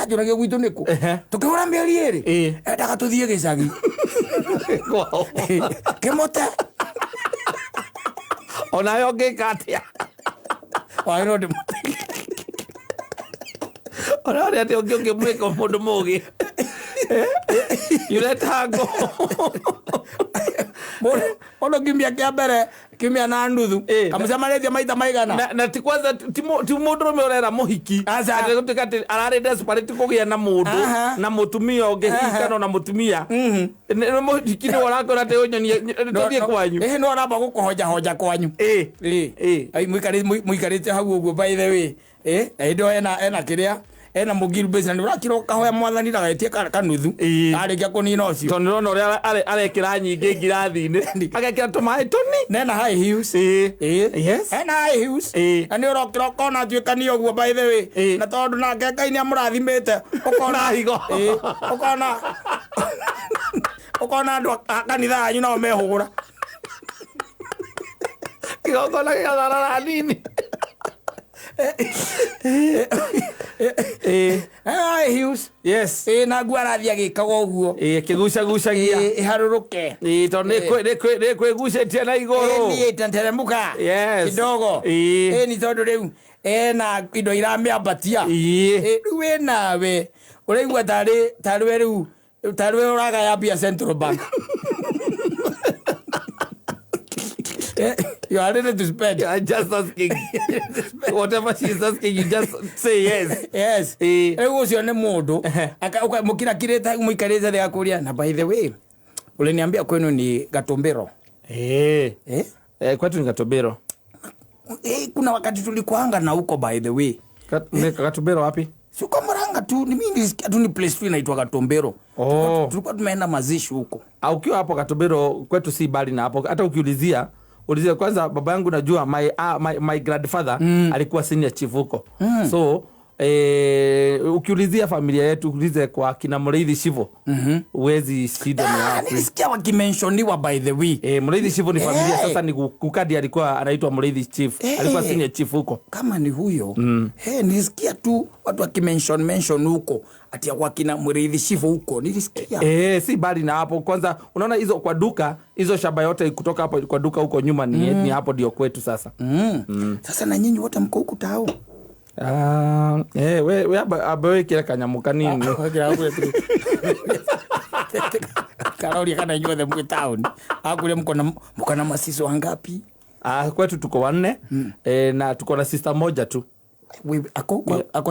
anjũragia gwitũ nĩkũ tũkĩhũra mĩeri ĩrĩ endaga tũthiĩ gĩcagi kĩmote onayo ngĩka atĩa no ndĩmote ona rĩ atĩ ũngĩmwĩka mũndũ mũgĩ yureta ngo mũndũ kiumia kĩa mbere kiumia na nuthu kamũcemanĩtie maita maigana na ti kwanza ti mũndũrũme ũrera mũhiki gũtuĩka atĩ ararĩ desperate kũgĩa na mũndũ na mũtumia ũngĩhikana na mũtumia mũhiki nĩ ũrakwĩra atĩ ũnyonie tũthiĩ kwanyu nĩ ũramba gũkũhonjahonja kwanyu mũikarĩte hau ũguo by the way hĩndĩ ĩyo ena kĩrĩa ena mũgiru base na ũrakĩra kahoya mwathani ndagaitie kanuthu arĩkia kũnina ũcio tondũ nĩrona ũrĩa arekĩra nyingĩ ngirathi-inĩ agekĩra tũmaĩ tũni nena high heels ena high heels na nĩ ũrokĩra ũkona atuĩkania ũguo by the way na tondũ nake Ngai nĩ amũrathimĩte ũkona higo ũkona andũ a kanitha anyu nao mehũgũra kĩgongona gĩgatharara nini na guo arathi agĩkaga ũguo kĩgucagucagia harũrũke tondũ nĩ kwĩgucĩtie na igũrũ nteremũka kidogo ni tondũ rĩu ena indo iramĩambatia rĩu wĩnawe ũraigua tarĩwe rĩu tarĩwe ũragaya mbia Central Bank. You are ready to spend. You are just asking. Whatever she is asking, you just say yes. Yes. Ucio nĩ mũndũ mũkirakirĩte mũikarĩte thĩ akũria na by the way uliniambia kwenu ni Gatumbiro. Kwetu ni Gatumbiro. Kuna wakati tulikuanga na huko by the way. Gatumbiro wapi? Sio Murang'a tu, ni mimi nisikia tu ni place tu inaitwa Gatumbiro. Tulikuwa tumeenda mazishi huko. Ukiwa hapo Gatumbiro kwetu si bali na hapo. Hata ukiulizia kwanza baba yangu najua my grandfather alikuwa senior chief huko. So ukiulizia familia yetu ulize kwa kina Muriithi Shivo. Uwezi shida ni hapo. Nilisikia wakimensioniwa by the way. Muriithi Shivo ni familia sasa ni Kukadi alikuwa anaitwa Muriithi Chief. Alikuwa senior chief huko. Kama ni huyo. Nilisikia tu watu wakimention huko ati kwa kina Muriithi Shivo huko. Nilisikia. Si bali na hapo. Kwanza unaona hizo kwa duka, hizo shamba yote kutoka hapo kwa duka huko nyuma ni hapo ndio kwetu sasa. Sasa na nyinyi wote mko huko tao. We abe kile kanyamuka nini Karoli kana nyuothe mwe town akule mko na masisi wangapi? Kwetu tuko 4 na tuko na sister moja tu.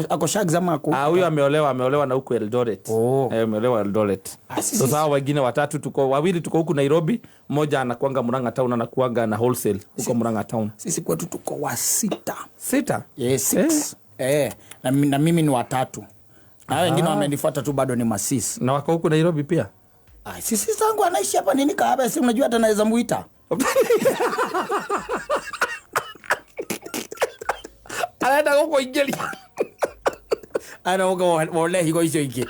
Ako shags ama ako? Huyo ameolewa na huko Eldoret. Ameolewa Eldoret. Sasa wengine 3 tuko 2 tuko huku Nairobi, mmoja anakuanga Murang'a town anakuanga na wholesale huko Murang'a town. Sisi kwetu tuko 6. 6? Yes, 6. Na mimi ni 3. Na wengine wamenifuata tu bado ni masisi. Na wako huku Nairobi pia? Sisi zangu anaishi hapa nini Kaaba, si unajua hata naweza muita. Anaenda huko ingelia. Ana huko wale higo hizo inge.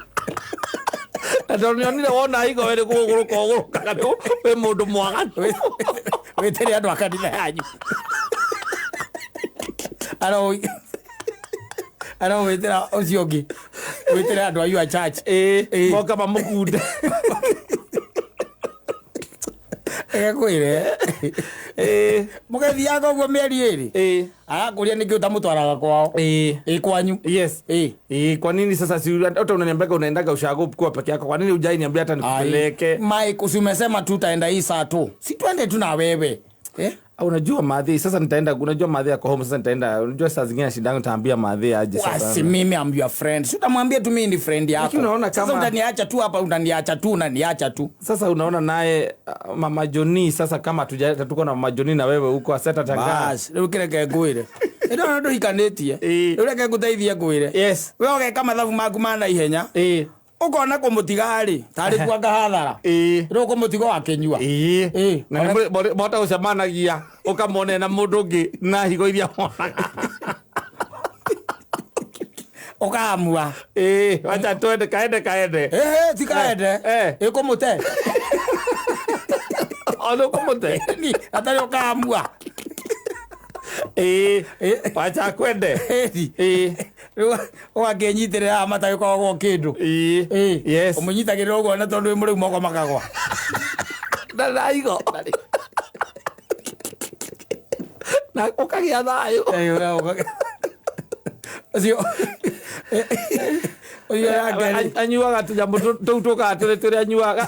Ndio wona higo wele kuguru kana we mundu mwaga. We tere andu akadile yanyu. Ana wetera osiogi. We tere andu ayu a church. Moka mamukunde. Kwire mugethi yako gwo mieri iri akuria ningi utamutwaraga kwao kwanyu. Yes. Kwa nini sasa si hata unaniambia unaendaga ushago kwa peke yako? Kwa nini hujai niambia hata nikupeleke? Mike, usimesema tu utaenda hii saa tu, si twende tu na wewe unajua madhi sasa nitaenda, unajua madhi yako home sasa nitaenda, unajua saa zingine shida yangu nitaambia madhi aje sasa. Wasi mimi am your friend, si utamwambia tu mimi ni friend yako. Lakini unaona kama sasa utaniacha tu hapa, unaniacha tu. Sasa unaona naye Mama Joni, sasa kama tuko na Mama Joni na wewe huko aseta tanga. Bas, leo kireke ngwire. Ndo ikanetie. Leo kireke nguteithia ngwire. Yes. Wewe kama thabu maku mana ihenya. Ukona kumutigari tari kwanga hathara ro kumutigo wakenyua na bota ucemanagia ukamone na mundu ngi na higo iria monaga ukamua acha twende kaende tikaende ikumute ono kumute ni atari ukamua acha kwende wakenyitire amata yuko kindu yes umunyitagirira ugo na tondu muri moko makagwa ndaigo na ukagia thayo sio anyuaga tujamu tutuka turi anyuaga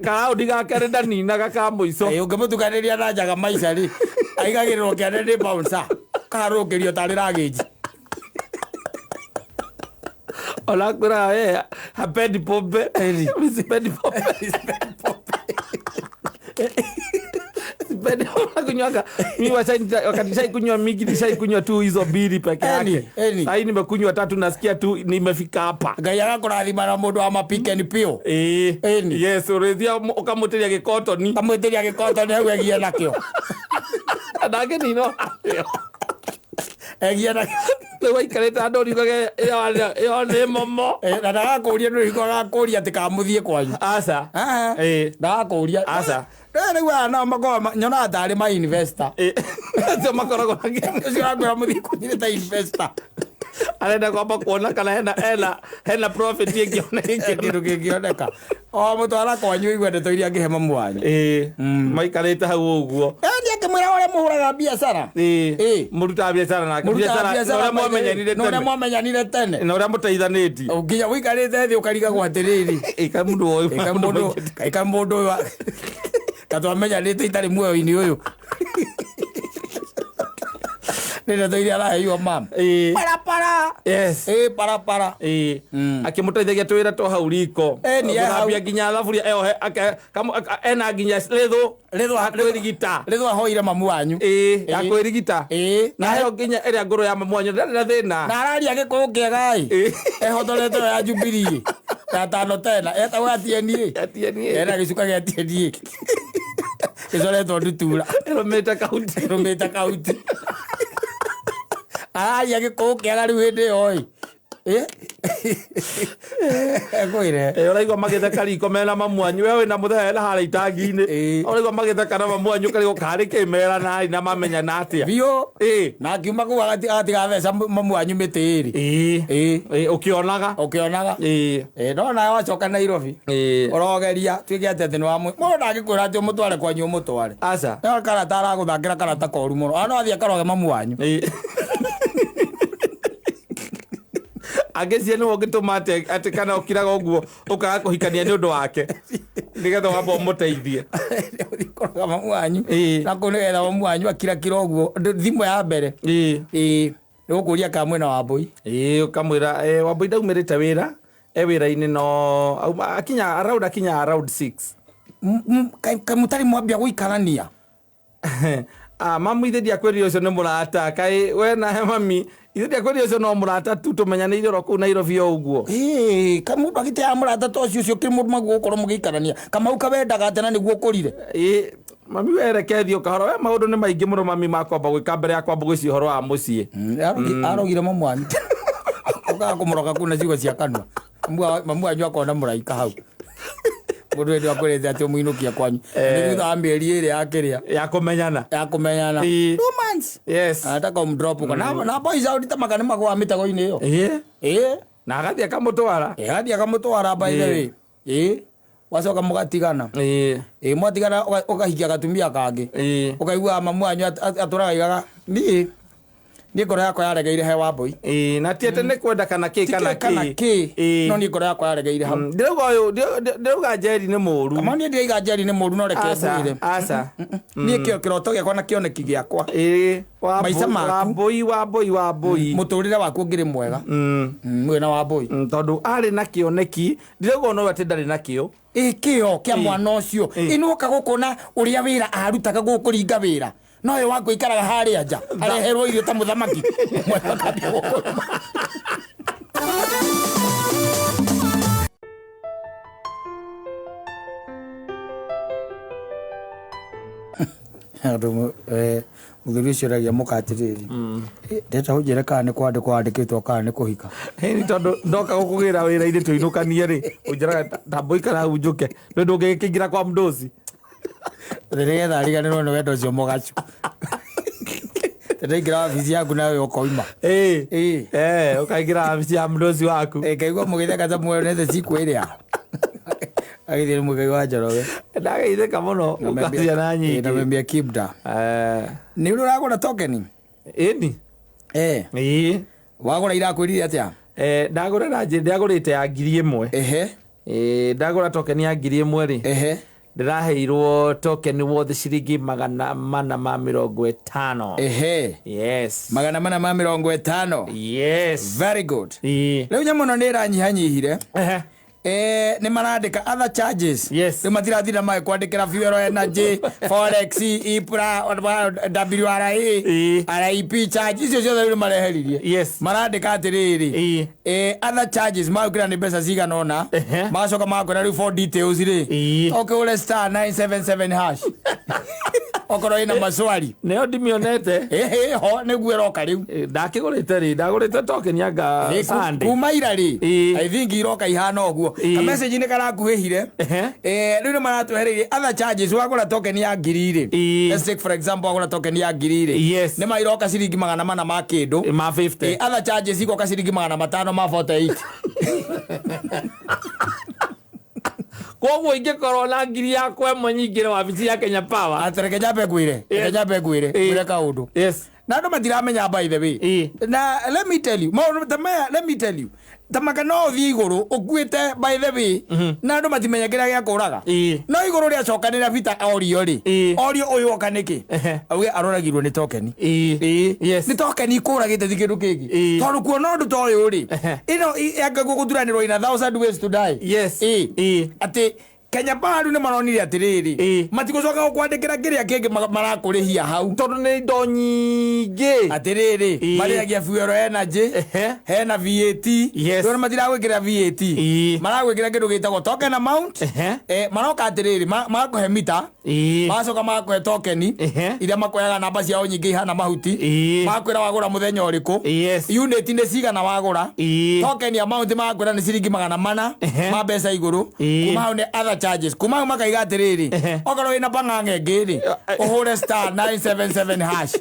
kaudi gakere ndani na gakamuico ungimutukaniria na njaga maica ri aigagirirwo kiane ni bouncer karukirio tari ragiji Ola kura hapendi pombe sipendi pombe sipendi kunywa mimi wakati shai kunywa mingi nishai kunywa tu hizo mbili peke yake. Sasa nimekunywa 3 nasikia tu nimefika hapa. Ngai agakurathima na mundu wa mapikeni pio. Yes, urethia ukamuteria gikotoni. Kamuteria gikotoni hau egie nakio. Ndage nino. Egie na lewa ikareta andori kage yo ne momo na ndagakuria ndu igakuria tikamuthie kwanyu asa ndagakuria asa rĩu ana makoma nyona atari ma investor sio makoragwo sio agora muthie kuthire ta investor arenda kwamba kuona kana hena profit ingioneka kindu kingioneka mutwara kwanyu igwendete iria ngihe mamu wanyu maikarite hau uguo ndi akimwira ore muhuraga biacara muruta biacara na biacara no mwamenyanire tene na ore muteithanitie nginya wikarite thi ukariga gwatiriri ikamundu oyu ikamundu katwamenyanite itari muoyo-ini uyu nenda toiria araheirwo mam parapara yes parapara akimuteithagia twira to hau riko thambia nginya thaburia eyo ena nginya retho ahoire mamu wanyu akwirigita na heyo nginya iria ngoro ya mamu wanyu ndari na thina na araria gikuyu kiega ehothoretwo ya Jubilee ya tano tena etagwo atienie ena gicuka gia atienie icoretwo ndutura rumite kaunti araria gikuyu kiega riu hindi ĩyo ekwire uraigua magitheka riko mena mamu wanyu we wina muthee na haria itangi-ini uraigua magitheka na mamu wanyu karigo kari kimera na mamenya na atia bio na akiuma kuu agatigatheca mamu wanyu mĩtĩ ĩrĩ ukionaga ndona wacoka Nairobi urogeria tuike ati nĩ wa mũndũ ndangĩkwĩra ati ũmũtware kwanyu ũmũtware aca karata aragũthakĩra karata koru mũno no athiĩ akaroge mamu wanyu Agĩcie nĩ ũngĩtũma atĩ kana ũkiraga ũguo ũkaga kũhikania nĩ ũndũ wake. Nĩgetha wamba ũmũteithie. Ũthikoraga mamu wanyu. Na kũnĩgetha mamu wanyu akirakira ũguo. Thimũ ya mbere. Nĩgũkũria ka mwena wa Wambũi. Ũkamwĩra Wambũi ndaumĩrĩte wĩra. Wĩra-inĩ no akinya around 6. Kamũtarĩ mwambia gũikarania. Mamu ithe ndiakwĩrire ũcio nĩ mũrata. Kaĩ we na mami ithe ndiakwĩrire ũcio no mũrata tu tũmenyanĩire ro kũu Nairobi o ũguo. Kamũndũ agĩteaga mũrata ta ũcio kĩ mũndũ maguo gũkorwo mũgĩikarania. Kamau kawendaga atĩ na nĩguo ũkũrire. Mami werekethi ũkahoro we maũndũ nĩ maingĩ mũno mami makwamba gwĩka mbere ya kwamba gwĩcia ũhoro wa mũciĩ. Arogire mamu wanyu. Ũkaga kũmũroka kũu na ciugo cia kanua. Mamu wanyu akona mũraika hau. Mũndũ wendo akwĩrĩte atĩ mũinũkia kwanyu. Nĩ thutha wa mĩeri ĩrĩ ya kĩrĩa. Ya kũmenyana. 2 months. Yes. Ataka umdrop na boys out tamaka nĩ magwa mĩtego-inĩ ĩyo. Na agathiĩ akamũtwara. Agathiĩ akamũtwara by the way. Wacoka mũgatigana. Mwatigana ũkahikia gatumia kangĩ. Ũkaigua mamu wanyu atũraga igaga. Niĩ ngoro yakwa yaregeire he Wambũi. Na tiete nĩ kwenda kana kĩ kana kĩ. No niĩ ngoro yakwa yaregeire hau. Ndĩrauga Njeri nĩ mũũru. Kama niĩ ndĩrauga Njeri nĩ mũũru no reke ngwĩre. Aca. Niĩ kĩroto gĩakwa na kĩoneki gĩakwa. Maica maku. Wambũi. Mũtũrĩre waku ngĩrĩ mwega. Mwena Wambũi. Tondũ arĩ na kĩoneki. Ndirauga no atĩ ndarĩ nakĩo. Kĩo kĩa mwana ũcio. Ĩnũka gũkona ũrĩa wĩra arutaga gũkũringa wĩra. No we wako ikaraga harĩa nja areherwo irio ta mũthamaki. Mũthuri ũcio aragia mũkatĩrĩri. Ndeta ũnjĩre kana nĩ kwandĩkwo andĩkĩtwo kana nĩ kũhika. Nĩ tondũ ndoka gũkũgĩra wĩra-inĩ tũinũkanie rĩ ũnjĩraga tamboikara hau njũke nĩ ndũngĩkĩingĩra kwa mdosi. Nĩgetha ariganĩrwo nĩ wendo ũcio mũgacu. Ndaingĩra wabici yaku nawe ũkoima. Ũkaingĩra wabici ya mdosi waku. Kaigua mũgĩtheka ta muonete siku ĩrĩa. Agĩthiĩ mũgai wa Njoroge. Ndageithĩka mũno ũkacia na nyingĩ. Ndamembia Kibda. Nĩ ũragũra tokeni? Ĩni. Wagũra irakwĩrire atĩa? Ndagũrĩte ya 1,000. Ndagũra tokeni ya 1,000 rĩ. Ndĩraheirwo token worth ciringi 450. Yes. 450. Yes. Very good. Rĩu nyamũ ĩno nĩ ĩranyihanyihire. Nĩ marandĩka other charges. Yes. Rĩu matirathira kwandĩkĩra fuel energy, forex, IPRA, WRA, RIP charge icio ciothe rĩu mareheririe. Yes. Marandĩka atĩrĩrĩ. Other charges magũkĩra nĩ mbeca cigana ũna. Magacoka magakwĩra rĩu for details rĩ. Ũkĩhũre *977#. Okorwo ina maswali. Nĩyo ndimĩonete. Ho nĩguo ĩroka rĩu. Ndakĩgũrĩte rĩ, ndagũrĩte token ya Sunday. Kuma ira rĩ. I think iroka ihana ũguo. Ka message nĩ karakuhĩhire. Rĩu nĩ maratwehereire other charges wagũra token ya 1,000. Let's take for example wagũra token ya 1,000. Yes. Nĩ mairoka ciringi 400 ma kĩndũ. Ma 50. Other charges igoka ciringi 500 ma 48. Koguo ingĩkorwo na ngiri yakwa ĩmwe nyingĩre wabici ya Kenya Power. Atereke nyambe ngwĩre. Ngwĩre kaũndũ. Yes. Na andũ matiramenya by the way. Na let me tell you. Tamaka no ũthiĩ igũrũ ũkuĩte by the way. Na andũ matimenya kĩrĩa gĩa kũraga. No igũrũ rĩa cokanĩra Peter Orio rĩ. Orio ũyũ oka nĩkĩ? Auge aroragirwo nĩ tokeni. Yes. Nĩ tokeni kũragĩte ti kĩndũ kĩngĩ. Tondũ kuona ũndũ ta ũyũ rĩ. Ĩno gũgũturanĩrwo in 1,000 ways to die. Yes. Atĩ Kenya Power nĩ maronire atĩrĩrĩ. Matigũcoka gũkwandĩkĩra kĩrĩa kĩngĩ marakũrĩhia hau. Tondũ nĩ indo nyingĩ. Atĩrĩrĩ. Marĩagia fuel energy. Hena VAT. Tondũ matiragwĩkĩra VAT. Maragwĩkĩra kĩndũ gĩtagwo token amount. Maroka atĩrĩrĩ. Magakũhe mita. Magacoka magakũhe tokeni. Iria makoyaga namba ciao nyingĩ ihana mahuti. Magakwĩra wagũra mũthenya ũrĩkũ. Unit nĩ cigana wagũra. Token amount magakwĩra nĩ ciringi 400 ma mbeca igũrũ. Kuma hau nĩ other charges. Kuma hau makaiga atĩrĩrĩ. Okorwo wĩna pang'ang'e ngĩ rĩ. Ũhũre *977#.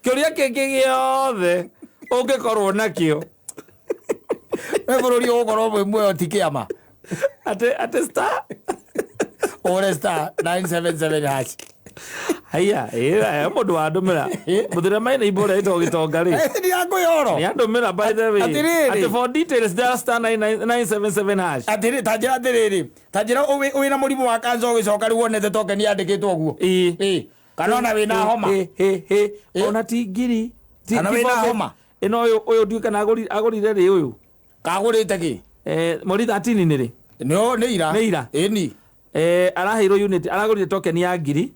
Kĩũria kĩngĩ gĩothe ũngĩkorwo nakĩo. Bũrũri ũgũkorwo wĩ muoyo ti kĩama. Atĩ star. Ũhũre *977#. haya mundu wa ndumira muthira maina ibora ito gitonga ri ni yako yoro ni ndumira by the way Atiriri. for details just star 997 hash tajira uwi na murimu wa kanzo ugicoka ri wonete token yandikitwo guo kana ona wina homa ona tingiri kana wina homa ino uyu ndio kana agurire ri uyu kagurite ki mori 13 ni ri no ni ira ni araheirwo unit aragurire token ya ngiri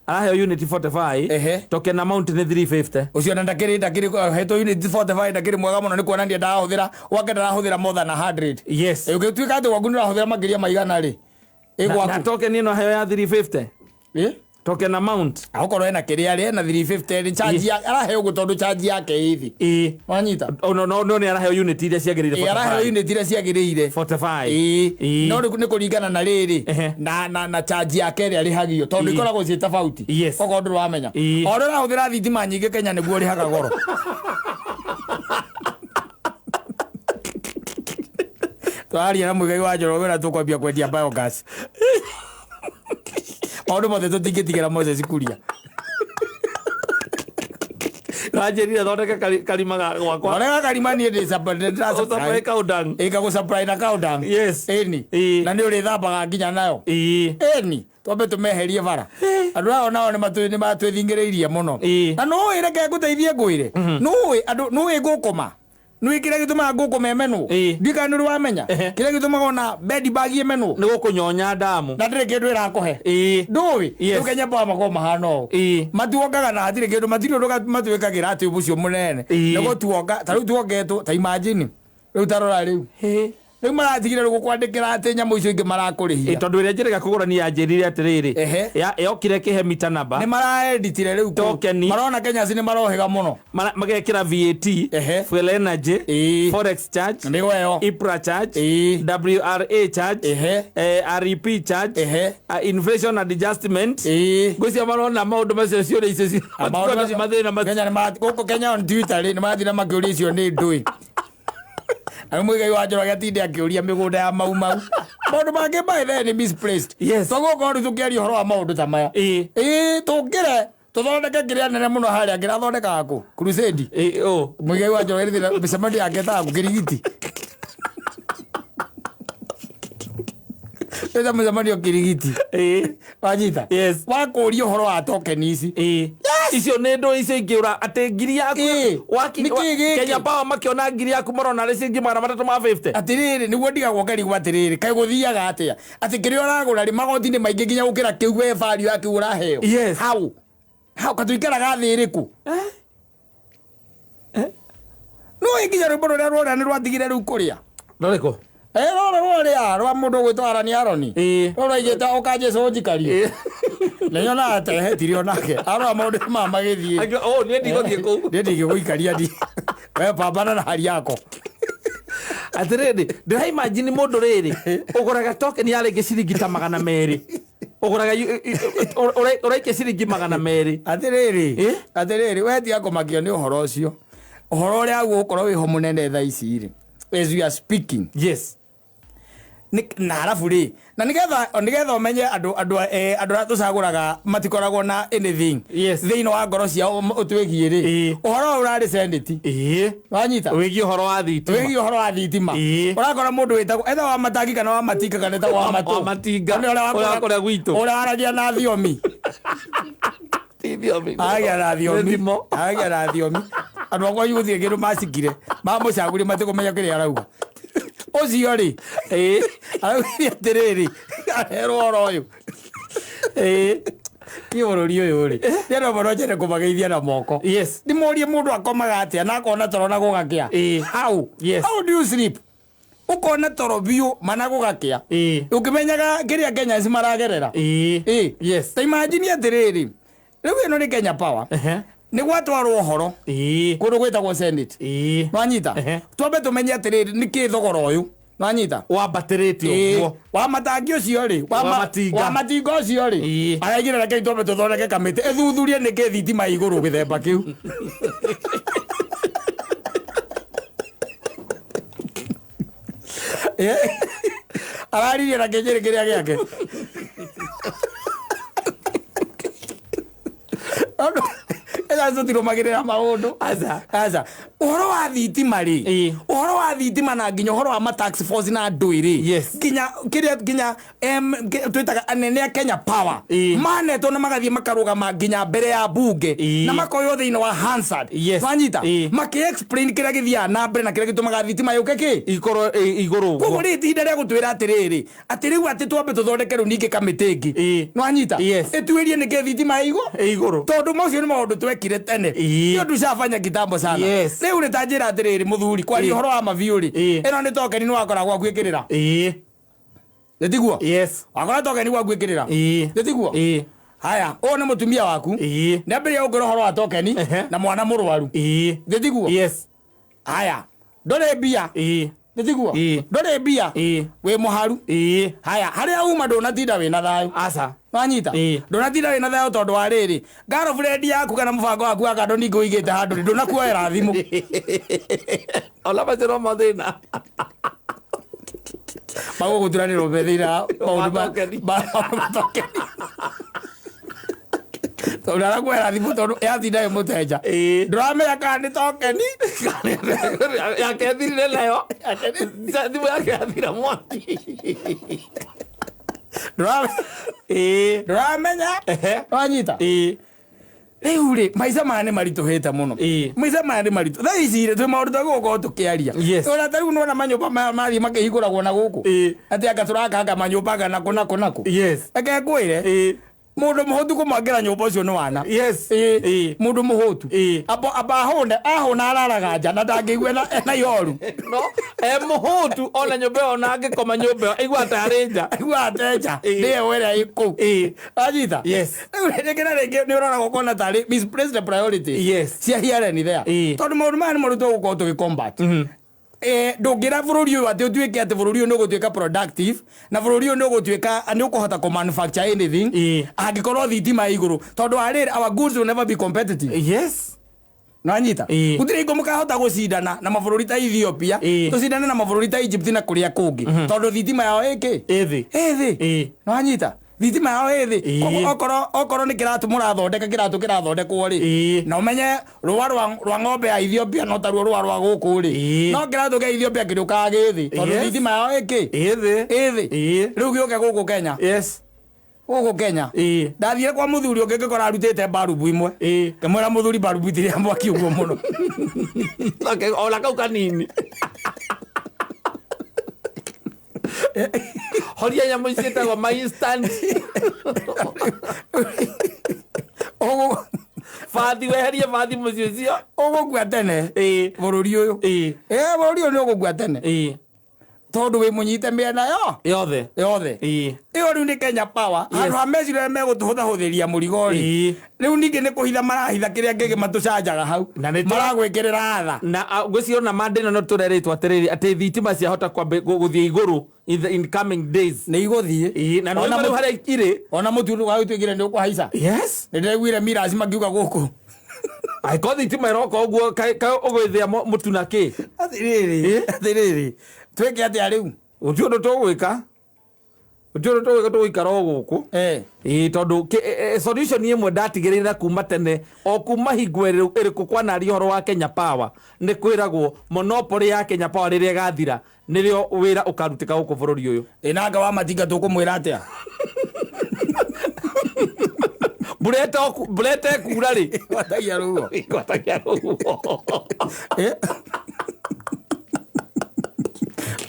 araheo unit 45 token amount ni 350 ucio ndakiri heto unit 45 ndakiri mwega muno ni kuona ndia ndahuthira wake ndarahuthira more than 100 yes ukituika ati wagu ndirahuthira magiria maigana ri na token ino heo ya 350 token amount akorwo ena kiria ari na 350 ni charge araheo gutondu charge yake hivi wanyita no ni araheo unit iria ciagirire 45 araheo unit iria ciagirire 45 no ni kuringana na riri na charge yake ri arihagio tondu ikoragwo ci tofauti koko ndu wamenya oro rahuthira thitima nyingi Kenya niguo rihaga goro twaria na mugai wa Njoroge na tukwambia kwendia biogas maundu mothe tutingitigira Moses Kuria Rajerire thondeka kalima gwakwa ona kalima ni ndi supply kaudang ikagu supply na kaudang yes na ni uri thambaga nginya nayo eni twambe tumeherie bara andu ao nao ni matwithingiriirie muno na no ireke nguteithie ngwire no gukoma no ikira gituma ngukoma emenu ndika ni wamenya kira gituma ona bed bag emenu ni gukunyonya damu na ndire kindu irakuhe ndui ukenya pa makoma hano matuogaga na ndire kindu matwikagira ati ubucio munene nego tuoga taru tuogetu ta imagine riu tarora riu riu maratigire gukwandikira ati nyamu icio ingi marakurihia tondu ire njirega kugurani ya njirire atiriri yokire kihe mita namba ni maraeditire riu token marona Kenya ni marohega muno magekira VAT fuel energy forex charge IPRA charge WRA charge REP charge inflation adjustment gosia marona maundu macio cio icio Kenya ni Kenya on Twitter ni mathina makiuria icio ni ndui Muigai wa Njoroge atinde akiuria migunda ya mau maundu mange by then misplaced togoka ri tukiaria horo wa maundu ta maya tungire tuthondeke kiria nene muno haria ngira thondeka aku crusade Muigai wa Njoroge thina micemani yake ta aku kirigiti eza micemani yo kirigiti wanyita wakuria horo wa token ici icio nä ndå icio ingä atä ngiri yaku Kenya Power makiona ngiri yaku marona rä cingi 350 atiriri niguo ndigagwo ngarigwo atiriri kaä gå thiaga atä atä kä rä a å ragå ra rä magoti-inä maingä nginya gå kä ra kä u we value yaku å raheo hau katå ikaraga thä rä kå no ä nginya rwä mbo rå rä a rwora nä rwathigire rä u kå rä a rorä kå rora rwa må ndå gwä two Arani Aroni rora igä ta å kanjä co njikarie nĩnyona atehetirio nake arora maũndũ ma magĩthiĩ niĩ ndigũthiĩ kũu niĩ ndingĩgũikaria ndi we pambana na hali yako atĩrĩrĩ ndĩraimagine mũndũ rĩrĩ ũgũraga token ya rĩngĩ ciringi ta 200 ũgũraga ũraikia ciringi 200 atĩrĩrĩ we tiga kũmakio nĩ ũhoro ũcio ũhoro ũrĩa gũkorwo wĩho mũnene thaa ici rĩ as we are speaking na harafu rĩ na nigetha umenye andu arĩa tũcagũraga matikoragwo na anything thĩinĩ wa ngoro ciao ũtwĩgie rĩ ũhoro ũrarĩ senate wanyita wĩgie ũhoro wa thitima ũrakora mũndũ wĩtagwo etha wa matangi kana wa matinga kana etha wa matinga ũrĩa gwitũ ũrĩa aragia na thiomi agia na thiomi andũ akwa yuthi kĩndũ macikire mamũcagũrie matikũmenya kĩrĩa arauga ucio ri araugirie atiriri aherwo oro uyu bururi uyu ri ndio bono njere kumageithia na moko ndimurie mundu akomaga atia na akona toro na gugakia how do you sleep ukona toro biu mana gugakia ukimenyaga kiria Kenya cimaragerera ta imagine atiriri riu ino ni Kenya Power ni gwatwarwo horo kundu gwitagwo senate wanyita twambe tumenye atiriri ni ki thogora uyu wanyita wambatirĩtio guo wa matangi ucio ri wa matinga ucio ri araigire reke twambe tuthondeke kamiti ethuthurie ni ki thitima iguru githemba kiu araririe na kinjiri kiria giake eza zotiro magirira maundu aza uhoro wa thitima ri uhoro wa thitima na nginya uhoro wa ma tax force na nduiri nginya twitaga anene a Kenya Power maneto na magathie makaruga nginya mbere ya bunge na makoyo thiini wa Hansard wanyita maki explain kira githia na mbere na kira gitumaga thitima yuke ki iguru koguo ri tinda ria gutwira atiriri atiriu ati twambe tuthondeke ru ningi kamitingi wanyita etwirie niki thitima iguru tondu mocio ni maundu twekire tene yo tushafanya kitambo sana riu ni tanjira atiriri muthuri kwari horo wa maviuri ino ni tokeni ni wakora gwa gwikirira Ndetiguo wakora tokeni gwa gwikirira ndetiguo haya o ni mutumia waku ndambire ugoro horo wa tokeni na mwana murwaru ndetiguo haya ndore bia ndetiguo ndore bia we muharu haya haria uma ndona tinda wina thayo aca wanyita ndona tinda wina thayo tondu wa riri girlfriend yaku kana mubango waku akando ningo igite handu ndona kuoera thimu ola bacero mathina bago guturaniro bethira tondu kuoera thimu tondu yatinda yo muteja nduramenya kana ni tokeni yakethirire nayo thimu yake yathira mwaki nduramenya wanyita riu ri maica mane marituhite muno maica mane maritu tha ici ri twi maundu twagukorwo tukiaria ona tariu nona manyumba mathi makihinguragwo na guku ati anga turakanga manyumba kana kunako ake kwire mundu muhutu kumwangira nyumba ucio ni wana mundu muhutu ahuna araraga nja na ndangigwe na yoru muhutu ona nyumba ona angikoma nyumba igwata arinja ndiye wera iku ajita rĩngĩ nĩ ũrora gũkona tarĩ misplaced priority cia hiareni there tondu maundu maya nĩ maũndũ tũgũkorwo tũgĩcombat ndũngĩra bũrũri ũyũ atĩ ũtuĩke atĩ bũrũri ũyũ nĩ ũgũtuĩka productive na bũrũri ũyũ nĩ ũgũtuĩka nĩ ũkũhota kũ manufacture anything angĩkorwo thitima igũrũ tondu arĩrĩ our goods will never be competitive nanyita gutire ingo mukahota gucindana na mabũrũri ta Ethiopia tucindane na mabũrũri ta Egypt na kuria kungi tondu thitima yao ethi nanyita thitima yao ethi okoro ni kiratu murathondeka kiratu kirathondekwo ri na umenye rwa rwa ng'ombe ya Ethiopia no taruo rwa guku ri no kiratu kia Ethiopia kiruka githi tondu thitima yao ethi riu gioke guku Kenya guku Kenya ndathire kwa muthuri ungi ngikora arutite barubu imwe ngamwira muthuri barubu itiria mwaki uguo muno ola kau kanini horia nyamu icietagwo ma instant fathi weherie fathi mucio cio ugukua tene bũrũri ũyũ bũrũri ũyũ nĩ ũgũkua tene tondu wi munyite miena yothe iyo riu ni Kenya Power andu amecire megũtũhũthahũthĩria mũrigo ri riu ningĩ nĩ kũhitha marahitha kĩrĩa ngĩgĩ matũcanjaga hau maragwĩkĩrĩra tha na ngwĩciria ona mandĩno no tũreretwo atĩrĩrĩ atĩ thitima ciahota gũthiĩ igũrũ in coming days nĩ igũthiĩ na no harĩa irĩ ona mũtu ndũgagĩtuĩkire nĩ ũkũhaica nĩ ndĩraiguire Miras makiuga gũkũ aiko thitima ĩroka ũguo ũgwĩthĩa mũtu na kĩ atĩrĩrĩ tweke atia riu ucio ndo tugwika tugikara guku tondu solution imwe ndatigirira kuma tene o kuma hingo iriku kwanaria horo wa Kenya Power ni kwiragwo monopoly ya Kenya Power riria gathira nirio wira ukarutika guku bururi uyu nanga wa matinga tukumwira atia burete kura ri gwatagia rugo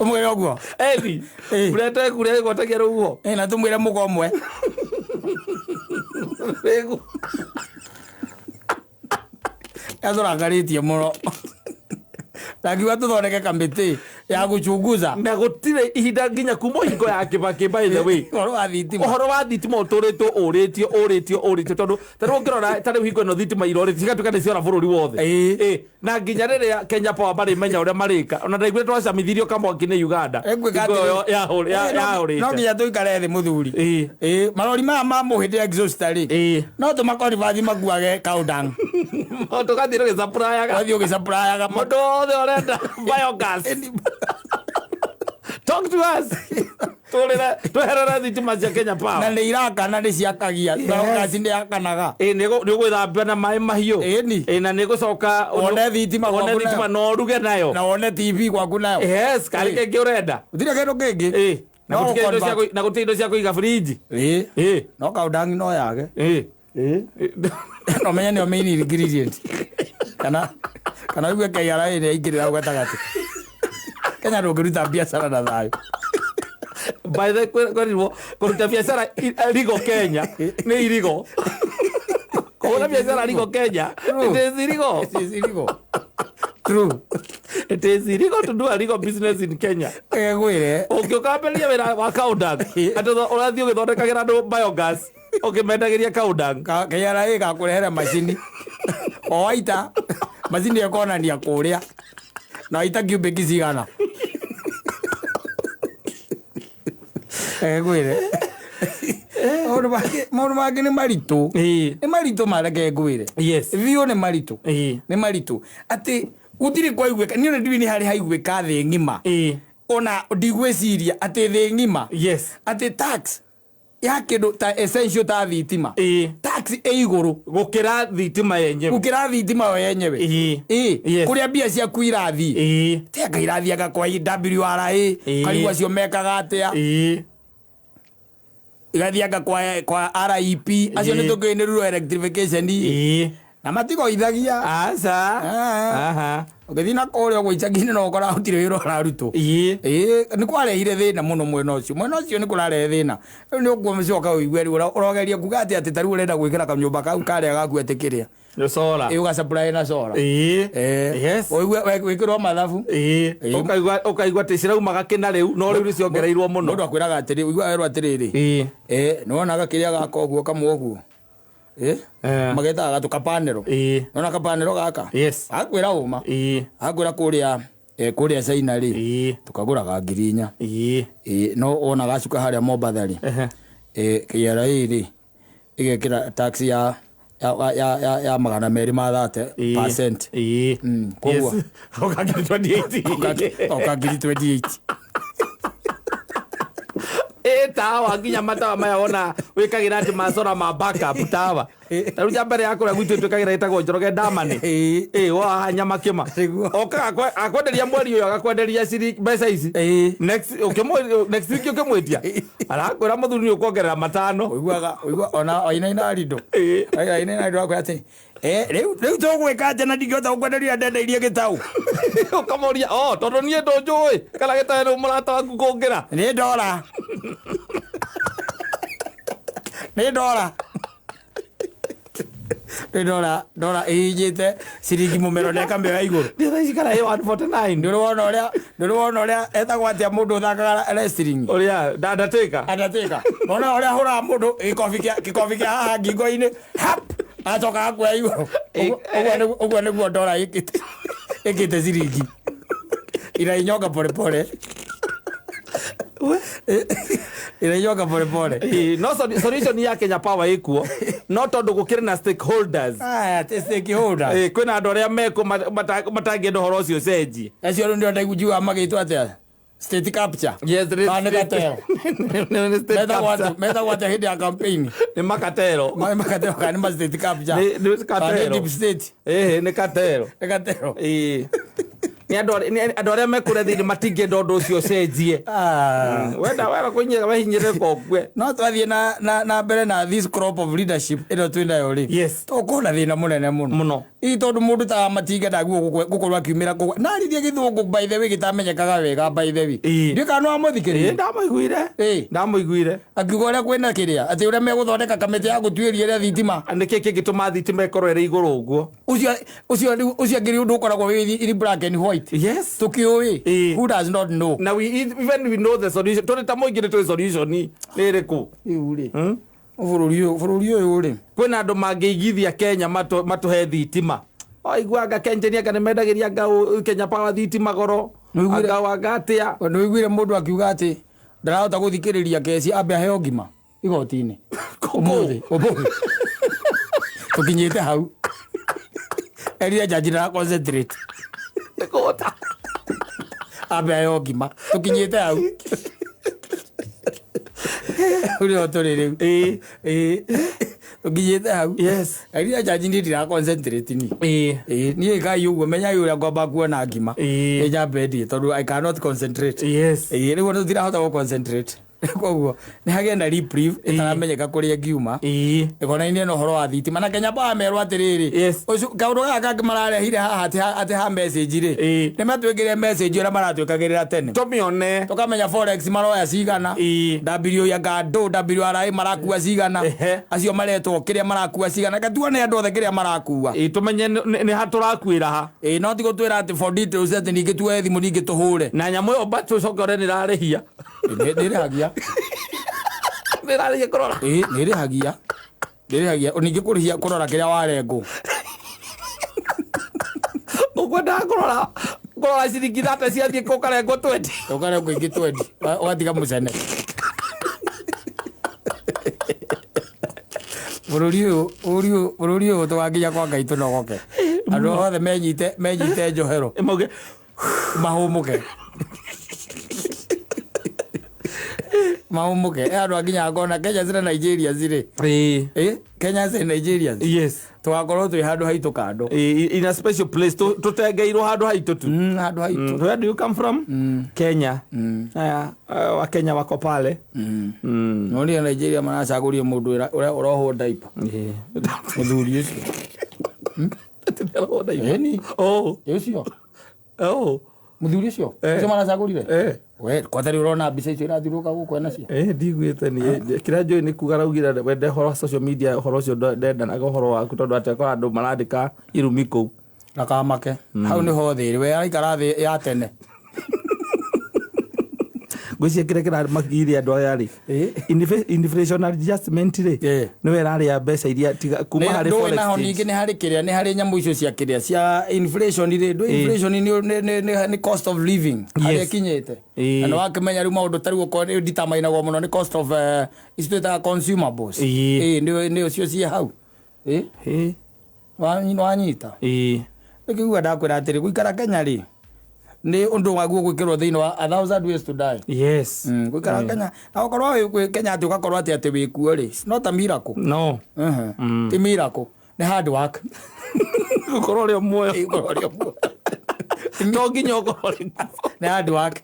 umwire oguo burete kura gwatagia rugo na tumwire mugomwe athorangaritie muno nakiuga tuthondeke kamĩtĩ ya guchunguza na gutire ihinda nginya kuma hingo ya Kibaki by the way uhoro wa thitima uturitwo uritio tondu tarwo ngirora tari hingo no thitima irorite cigatuika ni ciora bururi wothe na nginya riria Kenya Power bari menya uria marika ona ndaigire twacamithirio kamwaki ni Uganda ya no nginya tuikare thi muthuri marori ma muhindi exhauster ri no tumakori bathi maguage countdown tukathire gicaprayaga mundu wothe urenda biogas talk to us tweherera thitima cia Kenya Power na nĩ irakana nĩ ciakagia biogas nĩ yakanaga nĩ gwĩthambia na maĩ mahiũ na nĩ gũcoka wone thitima no ruge nayo na wone TV gwaku nayo yes karĩ kĩngĩ ũrenda gũtirĩ kĩndũ kĩngĩ na gũtirĩ indo cia kũiga fridge no kaũndangi no yage no menya nĩo main ingredient kana rĩu KRA nĩ yaingĩrĩra hau gatagatĩ Kenya ndũngĩruta biacara na thayũ by the way kũruta biacara irigo Kenya nĩ irigo kũruta biacara irigo Kenya it is irigo true it is illegal to do a legal business in Kenya gwĩre ũngĩũkamberia wĩra wa kaũndang atĩ ũrathiĩ ũgĩthondekagĩra andũ biogas ũkĩmendagĩria kaũndang KRA gakũrehere macini o waita macini ĩkonania kũrĩa na waita cubic cigana gwĩre maũndũ mangĩ nĩ maritũ mareke ngwĩre biũ nĩ maritũ atĩ gũtirĩ kwaiguĩka niĩ ona ndiũĩ nĩ harĩ haiguĩka thĩ ng'ima ona ndigwĩciria atĩ thĩ ng'ima atĩ tax ya kĩndũ ta essential ta thitima tax ĩ igũrũ gũkĩra thitima yenyewe kũrĩa mbia ciaku irathiĩ tega irathiaga kwa WRA karigua cio mekaga atĩa igathiaga kwa RIP acio nĩ tũkĩũĩ nĩ rural electrification na matigoithagia ũgĩthiĩ na kũrĩa ũguo icagi-inĩ no ũkora gũtirĩ wĩra ũrarutwo nĩ kwarehire thĩna mũno mwena ũcio nĩ kũrarehe thĩna rĩu nĩ ũguo mĩcoka ũigue rĩu ũrogeria kuga atĩ ta rĩu ũrenda gwĩkĩra kanyũmba kau karĩa gaku atĩ kĩrĩa ũgacapply na solar ũigue wĩkĩrwo mathabu ũkaigua atĩ ciraumaga kĩna rĩu no rĩu nĩ ciongereirwo mũno mũndũ akwĩraga atĩrĩ ũigua werwo atĩrĩrĩ nĩ wonaga kĩrĩa gaka ũguo kamwe ũguo magetaga gatu kapanero nona kapanero gaka akwĩra ũma akwĩra kũrĩa China rĩ tukagũraga 4,000 no ona gacuka harĩa Mombasa rĩ KRA rĩ igekĩra tax ya 230% koguo okagiri 28 tawa nginya matawa maya wona wĩkagĩra atĩ macora ma backup tawa rĩu njamba mbere ya kũrĩa gwitũ twĩkagĩra ĩtagwo Njoroge Ndamani wa nyama kĩma okaga akwenderia mweri ũyũ agakwenderia mbeca ici next week ũkĩmwĩtia arakwĩra mũthuri nĩ ũkuongerera 5 ũiguaga ona Aina Rindo akwĩra atĩ rĩu tũgwĩka atĩ na ndingĩhota gũkwenderia ndendeirie gĩtaũ ũkamũria tondũ niĩ ndũnjũĩ kana gĩtaũ nĩ mũrata waku kũngĩra nĩ ndora ĩhingĩte ciringi mũmero na ĩkamĩoya igũrũ ndĩraicikara 149 ndũrĩwona ũrĩa etagwo atĩa mũndũ ũthakaga wrestling ũrĩa Undertaker wona ũrĩa hũraga mũndũ gĩkobi kĩa haha ngingo-inĩ acokaga kuoya igũrũ ũguo nĩguo ndora ĩkĩte ciringi irainyoka polepole irainyoka polepole no solution ya Kenya Power ĩkuo no tondũ gũkĩrĩ na stakeholders kwĩna andũ arĩa meko matangĩenda ũhoro ũcio cenjie acio rĩu ndio ndaiguaga magĩtwo atĩa state capture nĩ gatero metagwo atĩa hĩndĩ ya campaign nĩ makatero kana nĩ state capture nĩ deep state nĩ katero ni andũ arĩa mekũrĩa thĩinĩ matingĩenda ũndũ ũcio cenjie wenda kũhinyĩrĩka ũkue no twathiĩ na mbere na this crop of leadership ĩno twĩnayo rĩ tũkũona thĩna mũnene mũno tondũ mũndũ ta matingĩenda gũkorwo akiumĩra narithia gĩthũngũ by the way gĩtamenyekaga wega by the way ndikano amũthikĩrĩria ndamũiguire akiuga ũrĩa kwĩna kĩrĩa atĩ ũrĩa megũthondeka kamĩtĩ ya gũtuĩria ĩrĩa thitima nĩkĩ kĩngĩtũma thitima ĩkorwo ĩrĩ igũrũ ũguo ũcio ngiri ũndũ ũkoragwo wĩ black and white tukiũĩ who does not know now even we know the solution tondũ ta mũingĩ nĩ solution nĩ ĩrĩkũ rĩ bũrũri ũyũ rĩ kwĩna andũ mangĩigithia Kenya matũhe thitima oiguanga kenjenia kana mendagĩria ngao Kenya Power thitima goro ngawanga atĩa nĩ wĩiguire mũndũ akiuga atĩ ndarahota gũthikĩrĩria kesi ambe aheo ngima igoti-inĩ ũmũthĩ tũkinyĩte hau eria jaji na concentrate kota ambe aheo ngima tũkinyĩte hau uri otorere ngiyete hau yes aria jaji ndi dira concentrate ni ni kai ugo menya yura ngomba kuona ngima enya bedi tondu I cannot concentrate yes ni wono dira hota concentrate koguo ni hagenda reprieve itaramenyeka kuria ngiuma ikona-ini no horo wa thitima na Kenya Power merwo atiriri ucio kaundu gaka mararehire haha ati ha message ri ni matwikire message ora maratwikagirira tene tumione tukamenya forex maroya cigana w ya gado WRI marakua cigana acio maretwo kiria marakua cigana katuone andu othe kiria marakua tumenye ni haturakuira ha no tigo twira ati for details ati ningi tuwe thimu ningi tuhure na nyamu yo batu cokore ni rarehia nirihagia nirarehia kurora nirihagia ningi kurihia kurora kiria warengo ukwenda kurora ciringi 30 ciathie kukarengo 20 ukarengo ingi 20 watiga mucene bururi uyu tugakinya kwa Ngai tunogoke andu othe menyite njohero mahumuke andu akinya akona Kenya zira Nigeria zire Kenya zira Nigeria yes tugakorwo twi handu haitu kando in a special place tutengeirwo handu haitu tu handu haitu where do you come from Kenya wa Kenya wako pale nori Nigeria maracaguria mundu uria urohwo diaper muthuri ucio urohwo diaper ucio muthuri ucio ucio maracagurire we kwathari urona mbica icio irathiruka guku nacio ndigwite ni kira njoi ni kuga raugira wende horo social media horo ucio ndenda na horo waku tondu ateko andu marandika irumi ku akamake hau ni ho thiri we aikara thi ya tene gwĩcia kĩrĩa kĩramakire andũ aya rĩ inflation adjustment rĩ nĩwe ĩrarĩa mbeca iria kuma harĩ forex naho ningĩ nĩ harĩ kĩrĩa nĩ harĩ nyamũ icio cia kĩrĩa cia inflation rĩ inflation nĩ cost of living harĩa ĩkinyĩte na nĩ wakĩmenya rĩu maũndũ tarĩ gũkorwo determinagwo mũno nĩ cost of icio twĩtaga consumables nĩ cio ciĩ hau wanyita nĩkĩuga ndakwĩra atĩrĩ gũikara Kenya rĩ ni undu waguo gwikirwo thiini wa 1000 ways to die yes gwikara Kenya na ukorwo wi Kenya ati ugakorwo ati wikuo ri not a miracle no ti miracle ni hard work ukorwo ri muoyo no nginya ukorwo ni hard work